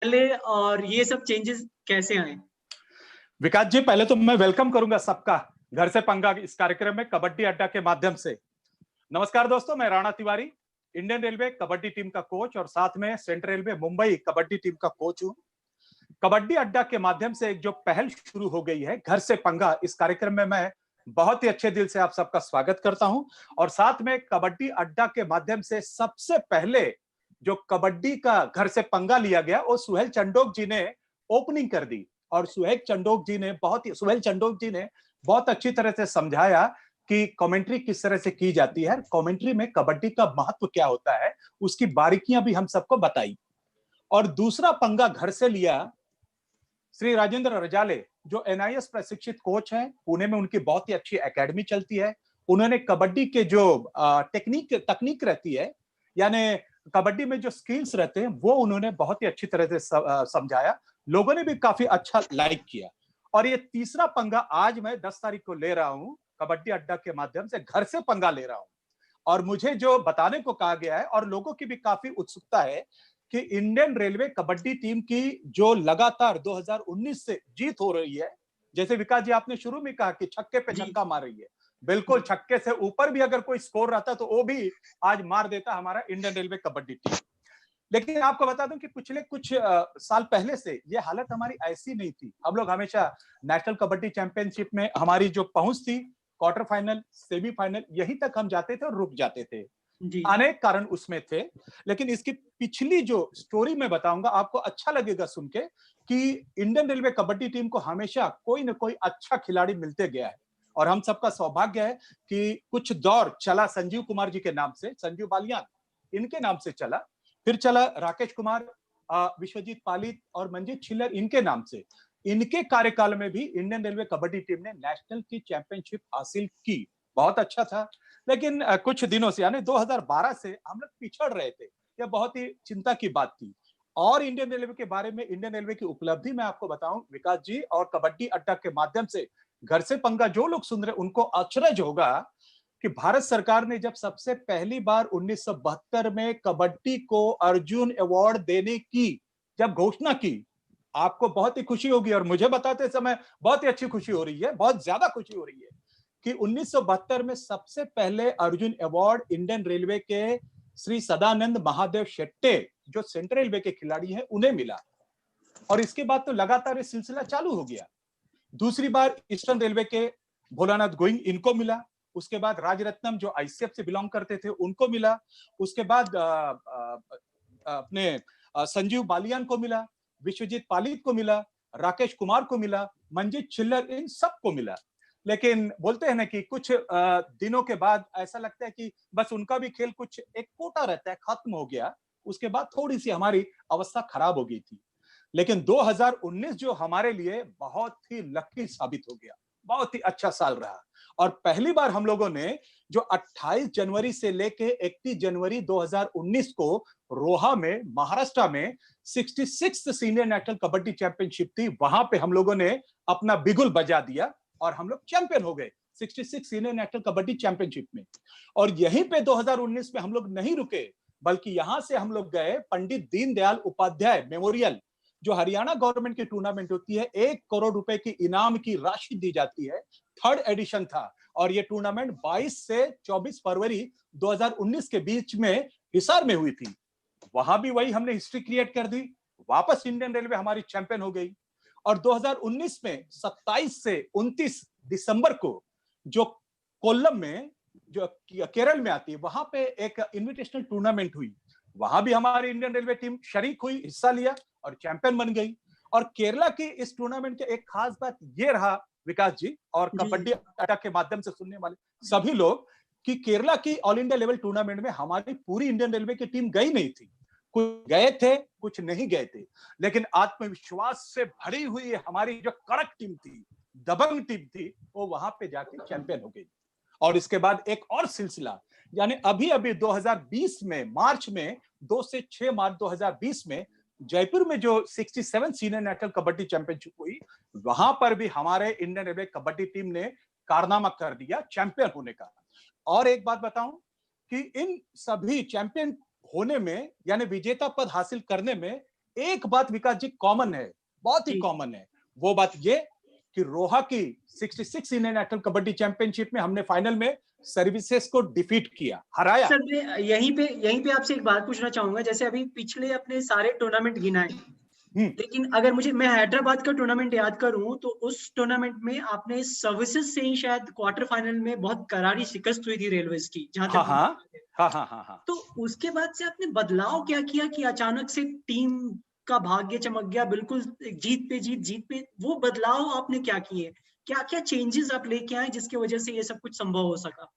पहले और ये सब चेंजेस कैसे आए? विकास जी, पहले तो मैं वेलकम करूंगा सबका घर से पंगा इस कार्यक्रम में कबड्डी अड्डा के माध्यम से। नमस्कार दोस्तों, मैं Rana Tiwari, Indian railway kabaddi team का कोच और साथ में central railway Mumbai kabaddi team का कोच हूं। कबड्डी अड्डा के माध्यम से एक जो पहल शुरू हो गई है घर से पंगा, इस कार्यक्रम में मैं बहुत ही अच्छे दिल से आप सबका स्वागत करता हूं। और साथ में कबड्डी अड्डा के माध्यम से सबसे पहले जो कबड्डी का घर से पंगा लिया गया वो सुहेल चंडोक जी ने ओपनिंग कर दी। और सुहेल चंडोक जी ने बहुत अच्छी तरह से समझाया कि कमेंट्री किस तरह से की जाती है, कमेंट्री में कबड्डी का महत्व क्या होता है, उसकी बारीकियां भी हम सबको बताई। और दूसरा पंगा घर से लिया श्री राजेंद्र रजाले, जो एनआईएस प्रशिक्षित कोच हैं। पुणे में उनकी बहुत ही अच्छी एकेडमी चलती है। उन्होंने कबड्डी के जो तकनीक रहती है, यानी कबड्डी में जो स्किल्स रहते हैं, वो उन्होंने बहुत ही अच्छी तरह से समझाया। लोगों ने भी काफी अच्छा लाइक किया। और ये तीसरा पंगा आज मैं 10 तारीख को ले रहा हूं, कबड्डी अड्डा के माध्यम से घर से पंगा ले रहा हूं। और मुझे जो बताने को कहा गया है और लोगों की भी काफी उत्सुकता है कि इंडियन रेलवे कबड्डी टीम की जो लगातार 2019 से जीत हो रही है, जैसे विकास जी आपने शुरू में कहा कि छक्के पे छक्का मार रही है, बिल्कुल छक्के से ऊपर भी अगर कोई स्कोर रहता तो वो भी आज मार देता हमारा इंडियन रेलवे कबड्डी टीम। लेकिन आपको बता दूं कि पिछले कुछ साल पहले से ये हालत हमारी ऐसी नहीं थी। हम लोग हमेशा नेशनल कबड्डी चैंपियनशिप में हमारी जो पहुंच थी, क्वार्टर फाइनल, सेमीफाइनल, यहीं तक हम जाते थे और रुक जाते थे। अनेक कारण उसमें थे, लेकिन इसकी पिछली जो स्टोरी मैं बताऊंगा आपको अच्छा लगेगा सुन के कि इंडियन रेलवे कबड्डी टीम को हमेशा कोई ना कोई अच्छा खिलाड़ी मिलते गया है। और हम सबका सौभाग्य है कि कुछ दौर चला संजीव कुमार जी के नाम से, संजीव बालियान इनके नाम से चला, फिर चला राकेश कुमार, विश्वजीत पालित और मंजीत छिल्लर इनके नाम से। इनके कार्यकाल में भी इंडियन रेलवे कबड्डी टीम ने नेशनल की चैंपियनशिप हासिल की, बहुत अच्छा था। लेकिन कुछ दिनों से यानी 2012 से हम लोग पिछड़ रहे थे, यह बहुत ही चिंता की बात थी। और इंडियन रेलवे के बारे में, इंडियन रेलवे की उपलब्धि मैं आपको बताऊं विकास जी, और कबड्डी अड्डा के माध्यम से घर से पंगा जो लोग सुन रहे उनको अचरज होगा कि भारत सरकार ने जब सबसे पहली बार 1972 में कबड्डी को अर्जुन अवार्ड देने की जब घोषणा की, आपको बहुत ही खुशी होगी और मुझे बताते समय बहुत ही अच्छी खुशी हो रही है, बहुत ज्यादा खुशी हो रही है कि 1972 में सबसे पहले अर्जुन अवार्ड इंडियन रेलवे के श्री सदानंद महादेव शेट्टे, जो सेंट्रल रेलवे के खिलाड़ी हैं, उन्हें मिला। और इसके बाद तो लगातार ये सिलसिला चालू हो गया। दूसरी बार ईस्टर्न रेलवे के भोलानाथ गोइंग, इनको मिला। उसके बाद राजरत्नम जो आईसीएफ से बिलोंग करते थे, उनको मिला। उसके बाद अपने संजीव बालियान को मिला, विश्वजीत पालित को मिला, राकेश कुमार को मिला, मंजीत छिल्लर, इन सबको मिला। लेकिन बोलते हैं ना कि कुछ दिनों के बाद ऐसा लगता है कि बस उनका भी खेल कुछ एक कोटा रहता है, खत्म हो गया। उसके बाद थोड़ी सी हमारी अवस्था खराब हो गई थी। लेकिन 2019 जो हमारे लिए बहुत ही लकी साबित हो गया, बहुत ही अच्छा साल रहा। और पहली बार हम लोगों ने जो 28 जनवरी से लेके 31 जनवरी 2019 को रोहा में, महाराष्ट्र में 66th senior national kabaddi championship थी, वहां पे हम लोगों ने अपना बिगुल बजा दिया और हम लोग चैंपियन हो गए 66 सीनियर नेशनल कबड्डी चैंपियनशिप में। और यहीं पे 2019 में हम लोग नहीं रुके, बल्कि यहां से हम लोग गए पंडित दीनदयाल उपाध्याय मेमोरियल, जो हरियाणा गवर्नमेंट की टूर्नामेंट होती है, 1 करोड़ रुपए की इनाम की राशि दी जाती है। 3rd एडिशन था और ये टूर्नामेंट 22 से 24 फरवरी 2019 के बीच में हिसार में हुई थी। वहां भी वही हमने हिस्ट्री क्रिएट कर दी, वापस इंडियन रेलवे हमारी चैंपियन हो गई। और 2019 में 27 से 29 दिसंबर को जो कोल्लम में, जो केरल में आती है, वहां पे एक इनविटेशनल टूर्नामेंट हुई। वहां भी हमारी इंडियन रेलवे टीम शरीक हुई, हिस्सा लिया और चैंपियन बन गई। और केरला की इस टूर्नामेंट के एक खास बात ये रहा विकास जी और कबड्डी अड्डा के माध्यम से सुनने वाले सभी लोग, कि केरला की ऑल इंडिया लेवल टूर्नामेंट में हमारी पूरी इंडियन रेलवे की टीम गई नहीं थी। कुछ गए थे, कुछ नहीं गए थे, लेकिन आत्मविश्वास से भरी हुई हमारी जो कड़क टीम थी, दबंग टीम थी, वो वहां पे जाके चैंपियन हो गई। और इसके बाद एक और सिलसिला, यानी अभी अभी 2020 में मार्च में, 2 से 6 मार्च 2020 में जयपुर में जो 67 सीनियर नेशनल कबड्डी चैंपियनशिप हुई, वहां पर भी हमारे इंडियन रेलवे कबड्डी टीम ने कारनामा कर दिया चैंपियन होने का। और एक बात बताऊं कि इन सभी चैंपियन होने में, यानी विजेता पद हासिल करने में, एक बात विकास जी कॉमन है, बहुत ही कॉमन है, वो बात ये कि रोहा की 66 इंडियन नेशनल कबड्डी चैंपियनशिप में हमने फाइनल में सर्विसेज को डिफीट किया, हराया। सर मैं यहीं पे आपसे एक बात पूछना चाहूंगा, जैसे अभी पिछले अपने सारे टूर्नामेंट गिनाए, लेकिन अगर मैं हैदराबाद का टूर्नामेंट याद करूं तो उस टूर्नामेंट में आपने सर्विसेज से ही शायद क्वार्टर फाइनल में बहुत करारी शिकस्त हुई थी रेलवेज की, जहां तक हाँ। तो उसके बाद से आपने बदलाव क्या किया कि अचानक से टीम का भाग्य चमक गया, बिल्कुल जीत पे वो बदलाव आपने क्या किए, क्या क्या चेंजेस आप लेके आए जिसकी वजह से ये सब कुछ संभव हो सका?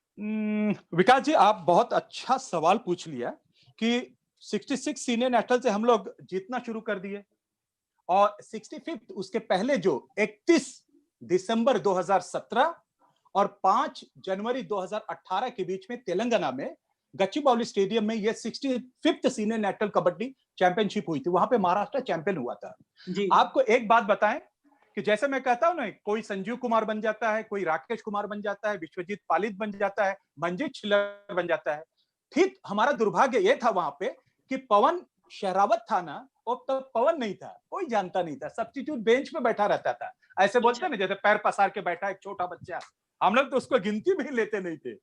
विकास जी आप बहुत अच्छा सवाल पूछ लिया कि 66 सीनियर नेशनल से हम लोग जीतना शुरू कर दिए और 65 उसके पहले जो 31 दिसंबर 2017 और 5 जनवरी 2018 के बीच में तेलंगाना में गच्चीबाउली स्टेडियम में ये 65th senior national kabaddi championship हुई थी, वहां पे महाराष्ट्र चैंपियन हुआ था। आपको एक बात बताएं कि जैसे मैं कहता हूं ना, कोई संजीव कुमार बन जाता है, कोई राकेश कुमार बन जाता है, विश्वजीत पालित बन जाता है, मंजीत छिल्लर बन जाता है, ठीक हमारा दुर्भाग्य ये था वहां पे कि पवन शहरावत था ना, वो तो पवन नहीं था, कोई जानता नहीं था, सब्स्टिट्यूट बेंच पे बैठा रहता था, ऐसे बोलते ना जैसे पैर पसार के बैठा एक छोटा बच्चा, हम लोग तो उसको गिनती भी लेते नहीं थे,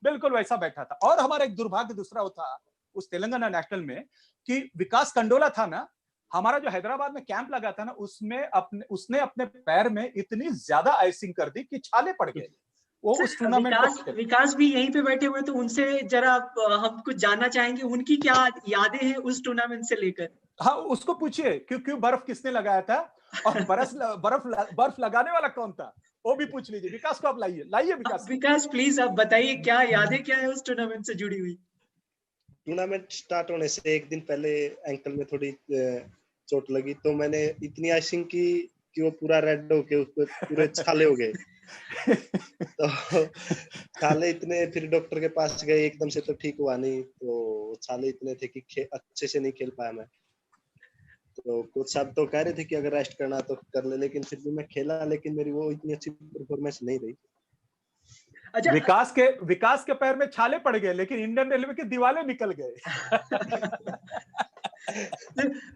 बिल्कुल वैसा बैठा था। और हमारा एक दुर्भाग्य दूसरा था उस तेलंगाना नेशनल में कि विकास कंडोला था ना, हमारा जो हैदराबाद में कैंप लगा था ना, उसने अपने पैर में इतनी ज्यादा आइसिंग कर दी कि छाले पड़ गए। वो उस टूर्नामेंट को विकास भी यहीं पे बैठे हुए, तो उनसे जरा हम कुछ जानना चाहेंगे, उनकी क्या यादें हैं उस टूर्नामेंट से लेकर। हाँ उसको पूछिए क्यों बर्फ किसने लगाया था और बर्फ लगाने वाला कौन था, वो भी पूछ लीजिए। विकास को आप लाइए विकास प्लीज आप बताइए क्या यादें क्या है उस टूर्नामेंट से जुड़ी हुई। टूर्नामेंट स्टार्ट होने से एक दिन पहले एंकल में थोड़ी चोट लगी, तो मैंने इतनी आइसिंग की कि वो पूरा रेड होके उसको पूरे छाले हो गए। तो छाले इतने, फिर डॉक्टर के पास गए, एकदम से तो ठीक हुआ नहीं, तो छाले इतने थे कि अच्छे से नहीं खेल पाया मैं। तो कोच साहब तो कह रहे थे कि अगर रेस्ट करना तो कर ले, लेकिन फिर भी मैं खेला, लेकिन मेरी वो इतनी अच्छी परफॉर्मेंस नहीं रही। अच्छा, विकास के पैर में छाले पड़ गए, लेकिन इंडियन रेलवे के दीवाले निकल गए।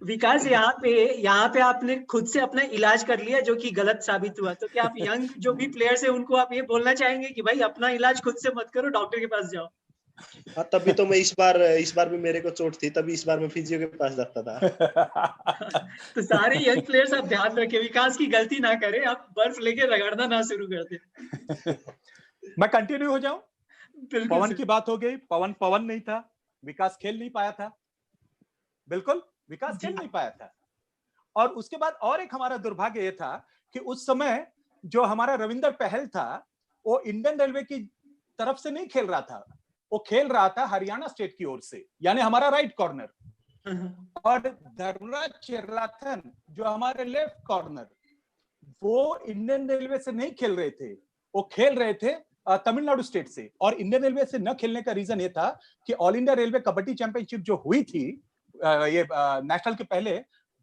विकास यहाँ पे आपने खुद से अपना इलाज कर लिया जो कि गलत साबित हुआ, तो क्या आप यंग जो भी प्लेयर्स हैं उनको आप ये बोलना चाहेंगे कि भाई अपना इलाज खुद से मत करो, डॉक्टर के पास जाओ? हाँ तभी तो मैं इस बार भी मेरे को चोट थी, तभी इस बार मैं फिजियो के पास जाता था। तो सारे यंग प्लेयर्स आप ध्यान रखें, विकास की गलती ना करें, आप बर्फ लेके रगड़ना ना शुरू कर दे। मैं कंटिन्यू हो जाऊं? पवन की बात हो गई, पवन नहीं था, विकास खेल नहीं पाया था, बिल्कुल विकास खेल नहीं पाया था। और उसके बाद और एक हमारा दुर्भाग्य ये था कि उस समय जो हमारा रविंदर पहल था वो इंडियन रेलवे की तरफ से नहीं खेल रहा था, वो खेल रहा था हरियाणा स्टेट की ओर से, यानी हमारा राइट कॉर्नर। और धर्मराज चेरलाथन जो हमारे लेफ्ट कॉर्नर, वो इंडियन रेलवे से नहीं खेल रहे थे, वो खेल रहे थे तमिलनाडु स्टेट से। और इंडियन रेलवे से न खेलने का रीजन ये था कि all India railway kabaddi championship जो हुई थी ये नेशनल के पहले,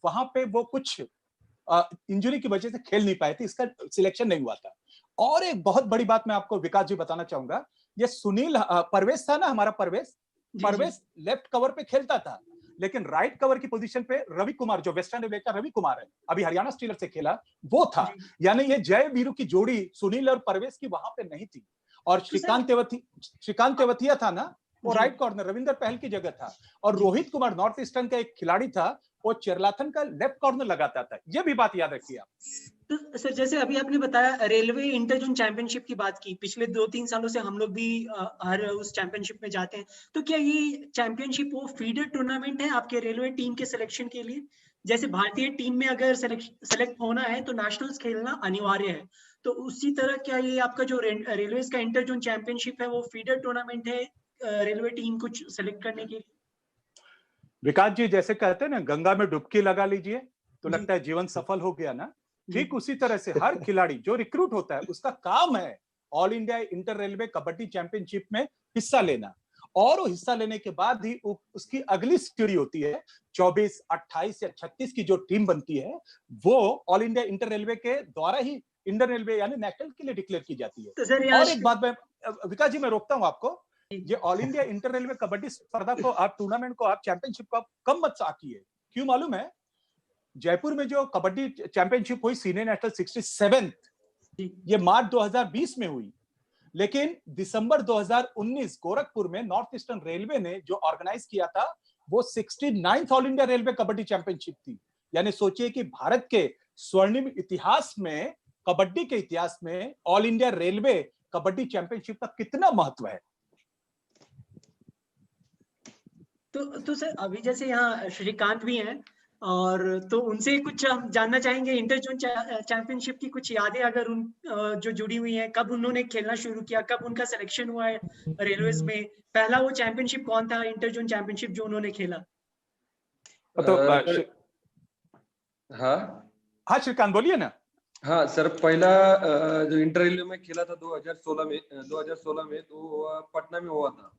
वहां पे वो कुछ इंजरी की वजह से खेल नहीं पाए थे, इसका सिलेक्शन नहीं हुआ था। और एक बहुत बड़ी बात मैं आपको विकास जी बताना चाहूंगा, ये सुनील परवेश था ना, हमारा परवेश लेफ्ट कवर पे खेलता था, लेकिन राइट कवर की पोजीशन पे रवि कुमार, जो वेस्टर्न रेलवे का रवि कुमार है, अभी हरियाणा स्टीलर से खेला, वो था। यानी ये जय वीरू की जोड़ी सुनील और परवेश की वहां पे नहीं थी। और श्रीकांत तेवतिया था ना, वो राइट कॉर्नर रविंदर पहल की जगह था। और रोहित कुमार नॉर्थ ईस्टर्न का एक खिलाड़ी था, वो चेरलाथन का लेफ्ट कॉर्नर लगाता था। ये भी बात याद रखिए आप। तो सर जैसे अभी आपने बताया रेलवे इंटर जोन चैंपियनशिप की बात की, पिछले 2-3 सालों से हम लोग भी हर उस चैंपियनशिप में जाते हैं, तो क्या ये चैंपियनशिप वो फीडर टूर्नामेंट है आपके रेलवे टीम के सिलेक्शन के लिए? जैसे भारतीय टीम में अगर सेलेक्ट होना है तो नेशनल्स खेलना अनिवार्य है, तो उसी तरह क्या ये आपका जो रेलवे का इंटर जोन चैंपियनशिप है वो फीडर टूर्नामेंट है रेलवे टीम कुछ सेलेक्ट करने के लिए? विकास जी जैसे कहते हैं ना, गंगा में डुबकी लगा लीजिए तो लगता है जीवन सफल हो गया ना, ठीक उसी तरह से हर खिलाड़ी जो रिक्रूट होता है उसका काम है all India inter railway kabaddi championship में हिस्सा लेना। और वो हिस्सा लेने के बाद ही उसकी अगली सीढ़ी होती है 24, 28 या 36 की जो टीम बनती है, वो ऑल इंडिया इंटर रेलवे के द्वारा ही इंडियन रेलवे यानी नेशनल के लिए डिक्लेयर की जाती है। तो और एक बात मैं विकास जी मैं रोकता हूं आपको, ये all India inter railway kabaddi स्पर्धा को आप टूर्नामेंट को आप चैंपियनशिप को आप कम मत आकिए। क्यों मालूम है? जयपुर में जो कबड्डी चैंपियनशिप हुई सीनियर नेशनल 67, ये मार्च 2020 में हुई, लेकिन दिसंबर 2019 गोरखपुर में नॉर्थ ईस्टर्न रेलवे ने जो ऑर्गेनाइज किया था वो 69th all India railway kabaddi championship थी। यानी सोचिए कि भारत के स्वर्णिम इतिहास में, कबड्डी के इतिहास में all India railway kabaddi championship का कितना महत्व है। तो सर अभी जैसे यहाँ श्रीकांत भी हैं, और तो उनसे कुछ हम जानना चाहेंगे इंटर जोन चैंपियनशिप की कुछ यादें अगर उन जो जुड़ी हुई हैं, कब उन्होंने खेलना शुरू किया, कब उनका सिलेक्शन हुआ है रेलवेज में, पहला वो चैंपियनशिप कौन था इंटर जोन चैंपियनशिप जो उन्होंने खेला। तो हाँ श्रीकांत बोलिए ना। हाँ सर, पहला जो इंटर रेलवे में खेला था 2016 में तो पटना में हुआ था।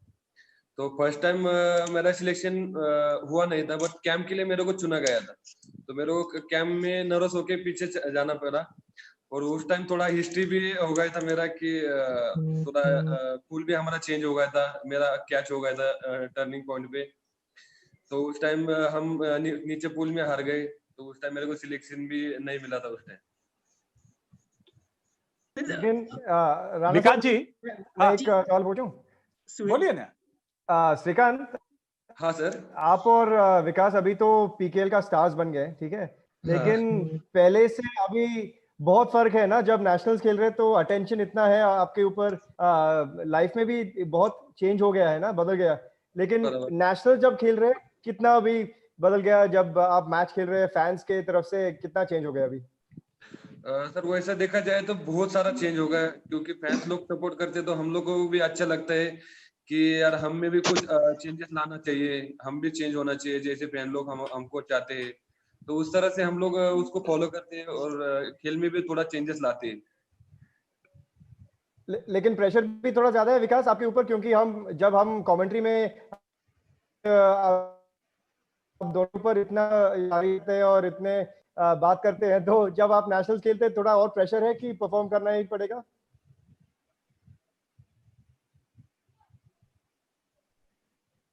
तो फर्स्ट टाइम मेरा सिलेक्शन हुआ नहीं था, बट कैंप के लिए मेरे को चुना गया था। तो मेरे को कैंप में नर्वस होके पीछे जाना पड़ा, और उस टाइम थोड़ा हिस्ट्री भी हो गया था मेरा कि थोड़ा पूल भी हमारा चेंज हो गया था, मेरा कैच हो गया था टर्निंग पॉइंट पे। तो उस टाइम हम नीचे पूल में हार गए, तो उस टाइम मेरे को सिलेक्शन भी नहीं मिला था उस टाइम। लेकिन विकास जी, एक सवाल पूछूं? बोलिए ना। श्रीकांत, हाँ सर। आप और विकास अभी तो पीकेएल का स्टार्स बन गए, ठीक है, लेकिन पहले से अभी बहुत फर्क है ना। जब नेशनल्स खेल रहे तो अटेंशन इतना है आपके ऊपर, लाइफ में भी बहुत चेंज हो गया है ना, बदल गया। लेकिन नेशनल जब खेल रहे कितना अभी बदल गया, जब आप मैच खेल रहे हैं फैंस के तरफ से कितना चेंज हो गया अभी? सर वैसा देखा जाए तो बहुत सारा चेंज हो गया, क्योंकि फैंस लोग सपोर्ट करते तो हम लोग को भी अच्छा लगता है कि यार हम में भी कुछ चेंजेस लाना चाहिए, हम भी चेंज होना चाहिए जैसे फैन लोग हमको चाहते हैं। तो उस तरह से हम लोग उसको फॉलो करते हैं और खेल में भी थोड़ा चेंजेस लाते हैं। लेकिन प्रेशर भी थोड़ा ज्यादा है विकास आपके ऊपर, क्योंकि जब हम कमेंट्री में दोनों पर इतना हैं और इतने बात करते हैं, तो जब आप नेशनल खेलते हैं थोड़ा और प्रेशर है कि परफॉर्म करना ही पड़ेगा?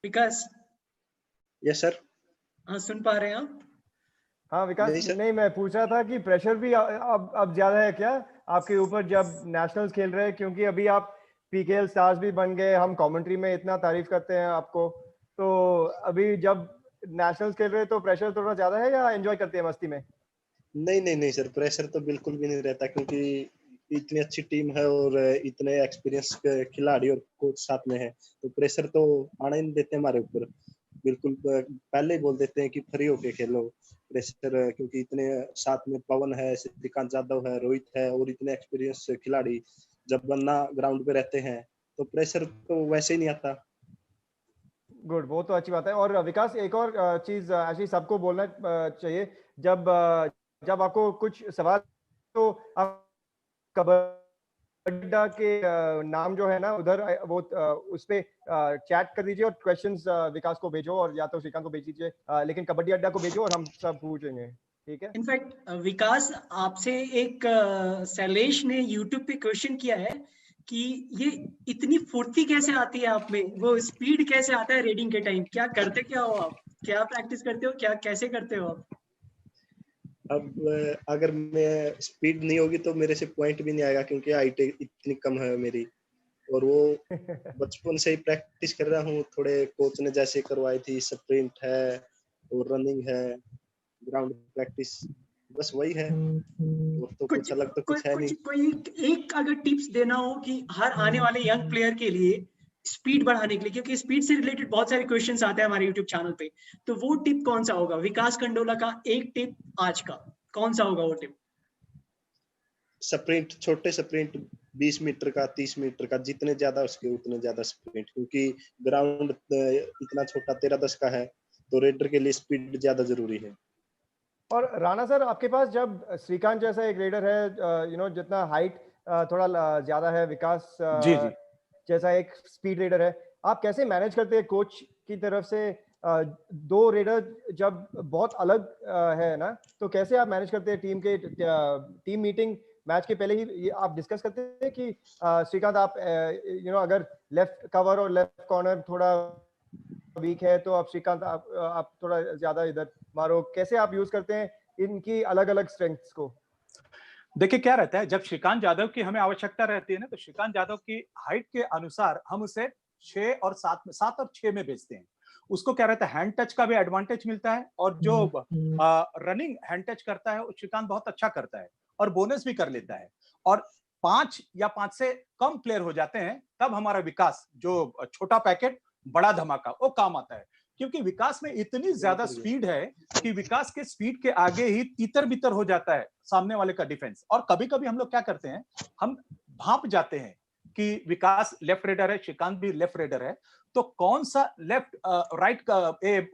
विकास। Yes sir. हाँ, सुन पा रहे हैं आप? हाँ विकास, नहीं मैं पूछ रहा था कि प्रेशर भी अब ज्यादा है क्या आपके ऊपर जब नेशनल्स खेल रहे हैं, क्योंकि अभी आप पीकेएल स्टार्स भी बन गए, हम कमेंट्री में इतना तारीफ करते हैं आपको, तो अभी जब नेशनल्स खेल रहे हैं तो प्रेशर थोड़ा ज्यादा है या एंजॉय करते हैं मस्ती में? नहीं सर, प्रेशर तो बिल्कुल भी नहीं रहता, क्योंकि इतनी अच्छी टीम है और इतने एक्सपीरियंस खिलाड़ी और कोच साथ में है, तो प्रेशर तो आना ही नहीं देते हमारे ऊपर। बिल्कुल पहले ही बोल देते हैं कि फ्री होके खेलो। प्रेशर क्योंकि इतने साथ में पवन है, श्रीकांत यादव है, रोहित है और इतने एक्सपीरियंस खिलाड़ी जब बन्ना ग्राउंड पे रहते हैं तो प्रेशर तो वैसे ही नहीं आता। गुड, वो तो अच्छी बात है। और विकास, एक और चीज ऐसी सबको बोलना चाहिए, जब आपको कुछ सवाल तो आप कबड्डी के नाम जो है ना उधर वो उस पे चैट कर दीजिए और क्वेश्चंस विकास को भेजो और या तो श्रीकांत को भेज दीजिए, लेकिन कबड्डी अड्डा को भेजो और हम सब पूछेंगे, ठीक है? इनफैक्ट विकास, आपसे एक शैलेश ने यूट्यूब पे क्वेश्चन किया है कि ये इतनी फुर्ती कैसे आती है आप में, वो स्पीड कैसे आता है रेडिंग के टाइम, क्या करते क्या हो आप, क्या प्रैक्टिस करते हो, क्या कैसे करते हो आप? अब अगर मैं स्पीड नहीं होगी तो मेरे से पॉइंट भी नहीं आएगा, क्योंकि हाइट इतनी कम है मेरी, और वो बचपन से ही प्रैक्टिस कर रहा हूँ। थोड़े कोच ने जैसे करवाई थी, स्प्रिंट है और रनिंग है, ग्राउंड प्रैक्टिस, बस वही है, और तो कुछ अलग तो कुछ है नहीं। कोई एक अगर टिप्स देना हो कि हर आने वाले यंग प्लेयर के लिए स्पीड बढ़ाने के लिए, क्योंकि स्पीड से रिलेटेड बहुत सारे क्वेश्चंस आते हैं हमारे यूट्यूब चैनल पे, तो वो टिप कौन सा होगा? विकास कंडोला का एक टिप आज का कौन सा होगा वो टिप? स्प्रिंट, छोटे स्प्रिंट 20 मीटर का, 30 मीटर का, जितने ज्यादा उसके उतने ज्यादा स्प्रिंट, क्योंकि ग्राउंड इतना छोटा 13-10 का है, तो रेडर के लिए स्पीड ज्यादा जरूरी है। और राणा सर, आपके पास जब श्रीकांत जैसा एक रेडर है, जितना हाइट थोड़ा ज्यादा है, विकास जी जैसा एक स्पीड रेडर है, आप कैसे मैनेज करते हैं कोच की तरफ से? दो रेडर जब बहुत अलग है ना, तो कैसे आप मैनेज करते हैं? टीम मीटिंग मैच के पहले ही आप डिस्कस करते हैं कि श्रीकांत आप अगर लेफ्ट कवर और लेफ्ट कॉर्नर थोड़ा वीक है तो आप श्रीकांत आप थोड़ा ज्यादा इधर मारो, कैसे आप यूज करते हैं इनकी अलग अलग स्ट्रेंथ्स को? देखिए क्या रहता है, जब श्रीकांत जाधव की हमें आवश्यकता रहती है ना, तो श्रीकांत जाधव की हाइट के अनुसार हम उसे 6 और 7 में, 7 और 6 में भेजते हैं। उसको क्या रहता है, हैंड टच का भी एडवांटेज मिलता है, और जो रनिंग हैंड टच करता है श्रीकांत बहुत अच्छा करता है और बोनस भी कर लेता है। और 5 या 5 से कम प्लेयर हो जाते हैं तब हमारा विकास, जो छोटा पैकेट बड़ा धमाका, वो काम आता है। क्योंकि विकास में इतनी ज्यादा स्पीड है कि विकास के स्पीड के आगे ही तीतर बितर हो जाता है सामने वाले का डिफेंस। और कभी कभी हम लोग क्या करते हैं, हम भांप जाते हैं कि विकास लेफ्ट रेडर है, श्रीकांत भी लेफ्ट रेडर है, तो कौन सा लेफ्ट राइट का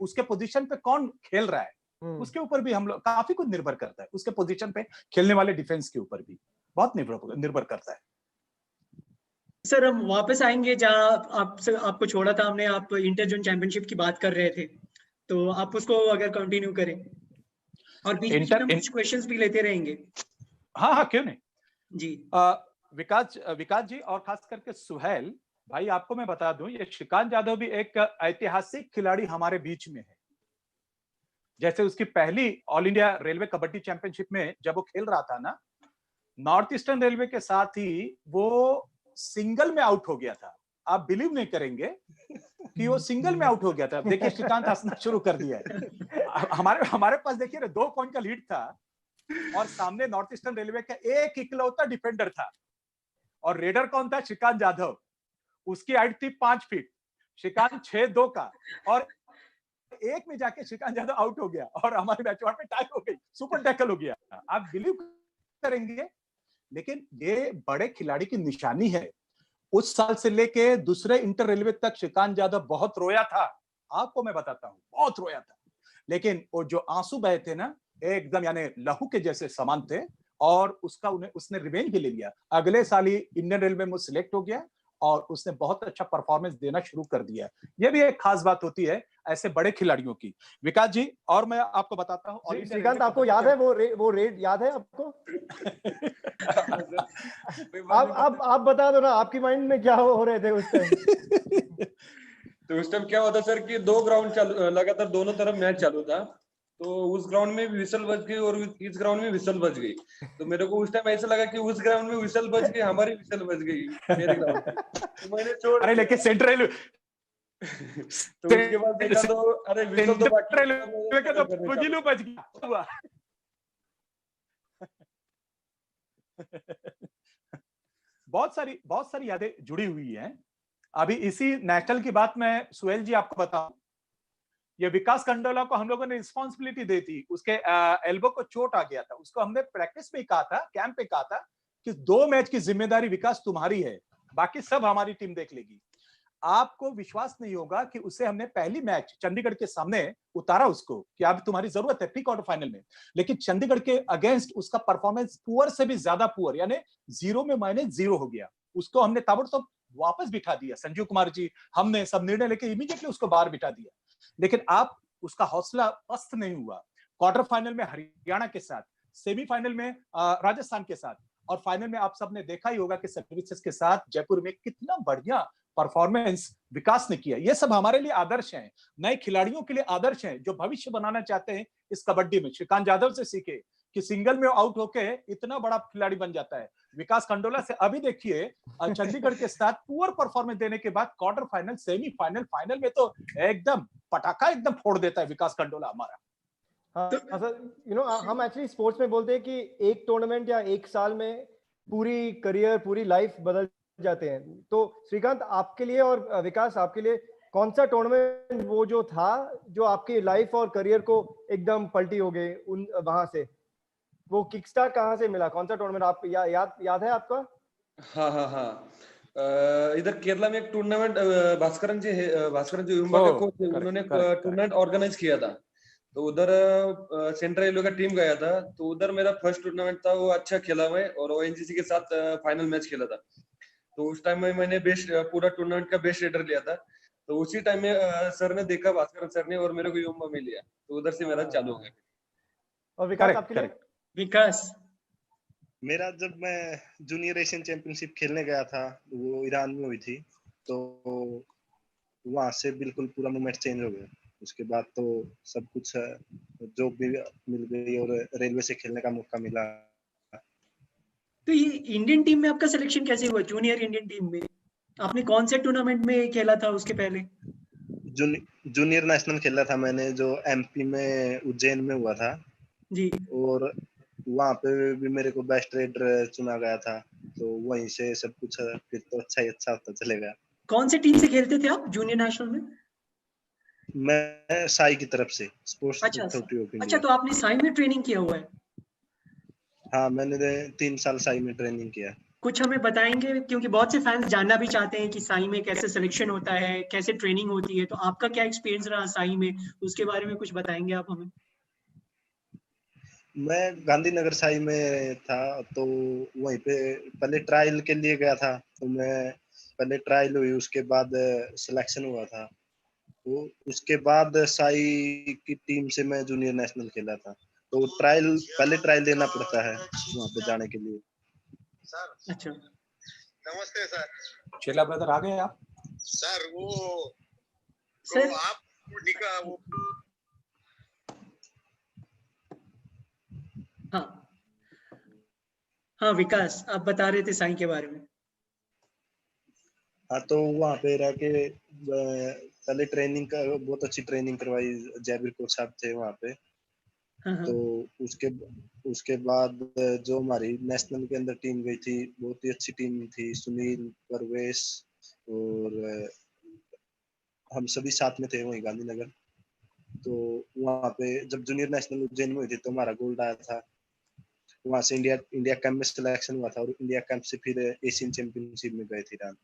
उसके पोजीशन पे कौन खेल रहा है, उसके ऊपर भी हम लोग काफी कुछ निर्भर करता है। उसके पोजीशन पे खेलने वाले डिफेंस के ऊपर भी बहुत निर्भर करता है। सर हम वापस आएंगे जहां आपसे आपको छोड़ा था हमने, आप इंटर जोन चैंपियनशिप की बात कर रहे थे, तो आप उसको अगर कंटिन्यू करें, और बीच बीच में हम कुछ क्वेश्चंस भी लेते रहेंगे। हाँ हाँ, क्यों नहीं जी। विकास जी और खास करके सुहेल भाई, आपको मैं बता दूं, ये श्रीकांत जाधव भी एक ऐतिहासिक खिलाड़ी हमारे बीच में है। जैसे उसकी पहली all India railway kabaddi championship में जब वो खेल रहा था ना, नॉर्थ ईस्टर्न रेलवे के साथ ही वो सिंगल में आउट हो गया था। आप बिलीव नहीं करेंगे कि वो सिंगल में आउट हो गया था। देखिए श्रीकांत हंसना शुरू कर दिया है। हमारे पास देखिए ना 2 पॉइंट का लीड था, और सामने नॉर्थ ईस्टर्न रेलवे का एक इकलौता डिफेंडर था, और रेडर कौन था, श्रीकांत जाधव। उसकी हाइट थी 5 फीट, श्रीकांत 6'2" का, और एक में जाके श्रीकांत जाधव आउट हो गया और हमारे मैचवार में टाई हो गई, सुपर टैकल हो गया। आप बिलीव करेंगे, लेकिन ये बड़े खिलाड़ी की निशानी है। उस साल से लेके दूसरे इंटर रेलवे तक श्रीकांत जाधव बहुत रोया था, आपको मैं बताता हूं, बहुत रोया था। लेकिन वो जो आंसू बहे थे ना, एकदम यानी लहू के जैसे समान थे, और उसने रिवेंज भी ले लिया। अगले साल ही इंडियन रेलवे में सिलेक्ट हो गया और उसने बहुत अच्छा परफॉर्मेंस देना शुरू कर दिया। ये भी एक खास बात होती है ऐसे बड़े खिलाड़ियों की। विकास जी, और मैं आपको बताता हूँ, श्रीकांत आपको याद है वो रेड याद है आपको? आप बता दो ना, आपकी माइंड में क्या हो रहे थे उस टाइम? तो उस टाइम क्या होता सर कि 2 ग्राउंड चालू, लगातार दोनों तरफ मैच चालू था। तो उस ग्राउंड में भी विसल बज गई और इस ग्राउंड में विसल बज गई। तो मेरे को उस टाइम ऐसा लगा कि उस ग्राउंड में विसल बज गई, हमारी विसल बज गई मेरे ग्राउंड में, तो मैंने छोड़। अरे लेकिन सेंट्रल तो उसके बाद देखा तो अरे विसल तो बाकी बज गया। बहुत सारी यादें जुड़ी हुई हैं। अभी इसी नेशनल की बात मैं सुहेल जी आपको बताऊं, ये विकास कंडोला को हम लोगों ने रिस्पॉन्सिबिलिटी दी थी। उसके एल्बो को चोट आ गया था, उसको हमने प्रैक्टिस में कहा था, कैंप पे कहा था कि 2 मैच की जिम्मेदारी विकास तुम्हारी है, बाकी सब हमारी टीम देख लेगी। आपको विश्वास नहीं होगा कि उसे हमने पहली मैच चंडीगढ़ के सामने उतारा उसको कि अब तुम्हारी जरूरत है प्री क्वार्टर फाइनल में, लेकिन चंडीगढ़ के अगेंस्ट उसका परफॉर्मेंस पुअर से भी ज्यादा पुअर, यानी 0 में -0 हो गया। उसको हमने ताबड़तोड़ वापस बिठा दिया, संजीव कुमार जी हमने सब निर्णय लेके इमीडिएटली उसको बाहर बिठा दिया। लेकिन आप उसका हौसला पस्त नहीं हुआ। क्वार्टर फाइनल में हरियाणा के साथ, सेमीफाइनल में राजस्थान के साथ, और फाइनल में आप सबने देखा ही होगा कि सर्विसेज के साथ जयपुर में कितना बढ़िया परफॉर्मेंस विकास ने किया। ये सब हमारे लिए आदर्श हैं, नए खिलाड़ियों के लिए आदर्श हैं, जो भविष्य बनाना चाहते हैं इस कबड्डी में। श्रीकांत जाधव से सीखे कि सिंगल में आउट होके इतना बड़ा खिलाड़ी बन जाता है। विकास कंडोला से अभी देखिए, चंडीगढ़ के साथ पुअर परफॉर्मेंस देने के बाद क्वार्टर फाइनल, सेमीफाइनल, फाइनल में तो एकदम पटाखा एकदम फोड़ देता है विकास कंडोला हमारा। हम एक्चुअली स्पोर्ट्स में बोलते हैं कि एक टूर्नामेंट या एक साल में पूरी करियर, पूरी लाइफ बदल जाते हैं। तो श्रीकांत आपके लिए और विकास आपके लिए कौन सा टूर्नामेंट वो जो था जो आपकी लाइफ और करियर को एकदम पलटी हो गई, उन वहां से वो किकस्टार्ट कहां से मिला? कौन सा टूर्नामेंट आप याद है आपका? हाँ, इधर केरला में एक टूर्नामेंट भास्करन जी उरुम्बा का कोच, उन्होंने टूर्नामेंट ऑर्गेनाइज किया था। तो उधर सेंट्रल रेलवे का टीम गया था। तो उधर मेरा फर्स्ट टूर्नामेंट था, वो अच्छा खेला मैं, और ओएनजीसी के साथ फाइनल मैच खेला था। तो उस टाइम में मैंने पूरा टूर्नामेंट का बेस्ट रेडर लिया था। तो उसी टाइम में सर ने देखा, भास्करन सर ने, और मेरे को युम्बा में लिया। तो उधर से मेरा चालू हो गया। और विकास आपके लिए? विकास, मेरा जब मैं जूनियर एशियन चैंपियनशिप खेलने गया था, वो ईरान में हुई थी, तो वहां से बिल्कुल पूरा मूवमेंट चेंज हो गया। उसके बाद तो सब कुछ जॉब भी मिल गई और रेलवे से खेलने का मौका मिला। तो ये इंडियन टीम में आपका सिलेक्शन कैसे हुआ, जूनियर इंडियन टीम में? आपने कौन से टूर्नामेंट में खेला था उसके पहले? जूनियर नेशनल खेला था मैंने, जो एमपी में उज्जैन में हुआ था जी। और वहाँ पे भी मेरे को बेस्ट रेडर चुना गया था, तो वहीं से सब कुछ फिर तो अच्छा ही अच्छा होता चलेगा। कौन से टीम से खेलते थे आप जूनियर नेशनल में? मैं साई की तरफ से, स्पोर्ट्स अच्छा अथॉरिटी ऑफ अच्छा, इंडिया। तो आपने साई में ट्रेनिंग किया हुआ है? हाँ, मैंने 3 साल साई में ट्रेनिंग किया। कुछ हमें बताएंगे, क्योंकि बहुत से फैंस जानना भी चाहते हैं कि साई में कैसे सिलेक्शन होता है, कैसे ट्रेनिंग होती है, तो आपका क्या एक्सपीरियंस रहा साई में, उसके बारे में कुछ बताएंगे आप हमें? मैं गांधीनगर साई में था, तो वहीं पे पहले ट्रायल के लिए गया था, तो मैं पहले ट्रायल हुई, उसके बाद सिलेक्शन हुआ था, तो उसके बाद साई की टीम से मैं जूनियर नेशनल खेला था। तो पहले ट्रायल देना पड़ता है वहाँ पे जाने के लिए। सर अच्छा, नमस्ते सर। शेला ब्रदर आ गए आप? सर वो सर आप वो हाँ हाँ, विकास आप बता रहे थे साई के बारे में। हाँ, तो वहाँ पे रह के पहले ट्रेनिंग का बहुत अच्छी ट्रेनिंग करवाई, जयवीर कोच साहब थे वहाँ पे। हाँ हाँ। तो उसके बाद जो हमारी नेशनल के अंदर टीम गई थी, बहुत ही अच्छी टीम थी, सुनील, परवेश और हम सभी साथ में थे वहीं गांधीनगर। तो वहाँ पे जब जूनियर नेशनल उज्जैन में हुई थी तो हमारा गोल्ड आया था, वहाँ से इंडिया कैंप में सिलेक्शन हुआ था और इंडिया कैंप से फिर एशियन चैंपियनशिप में गए थे रान।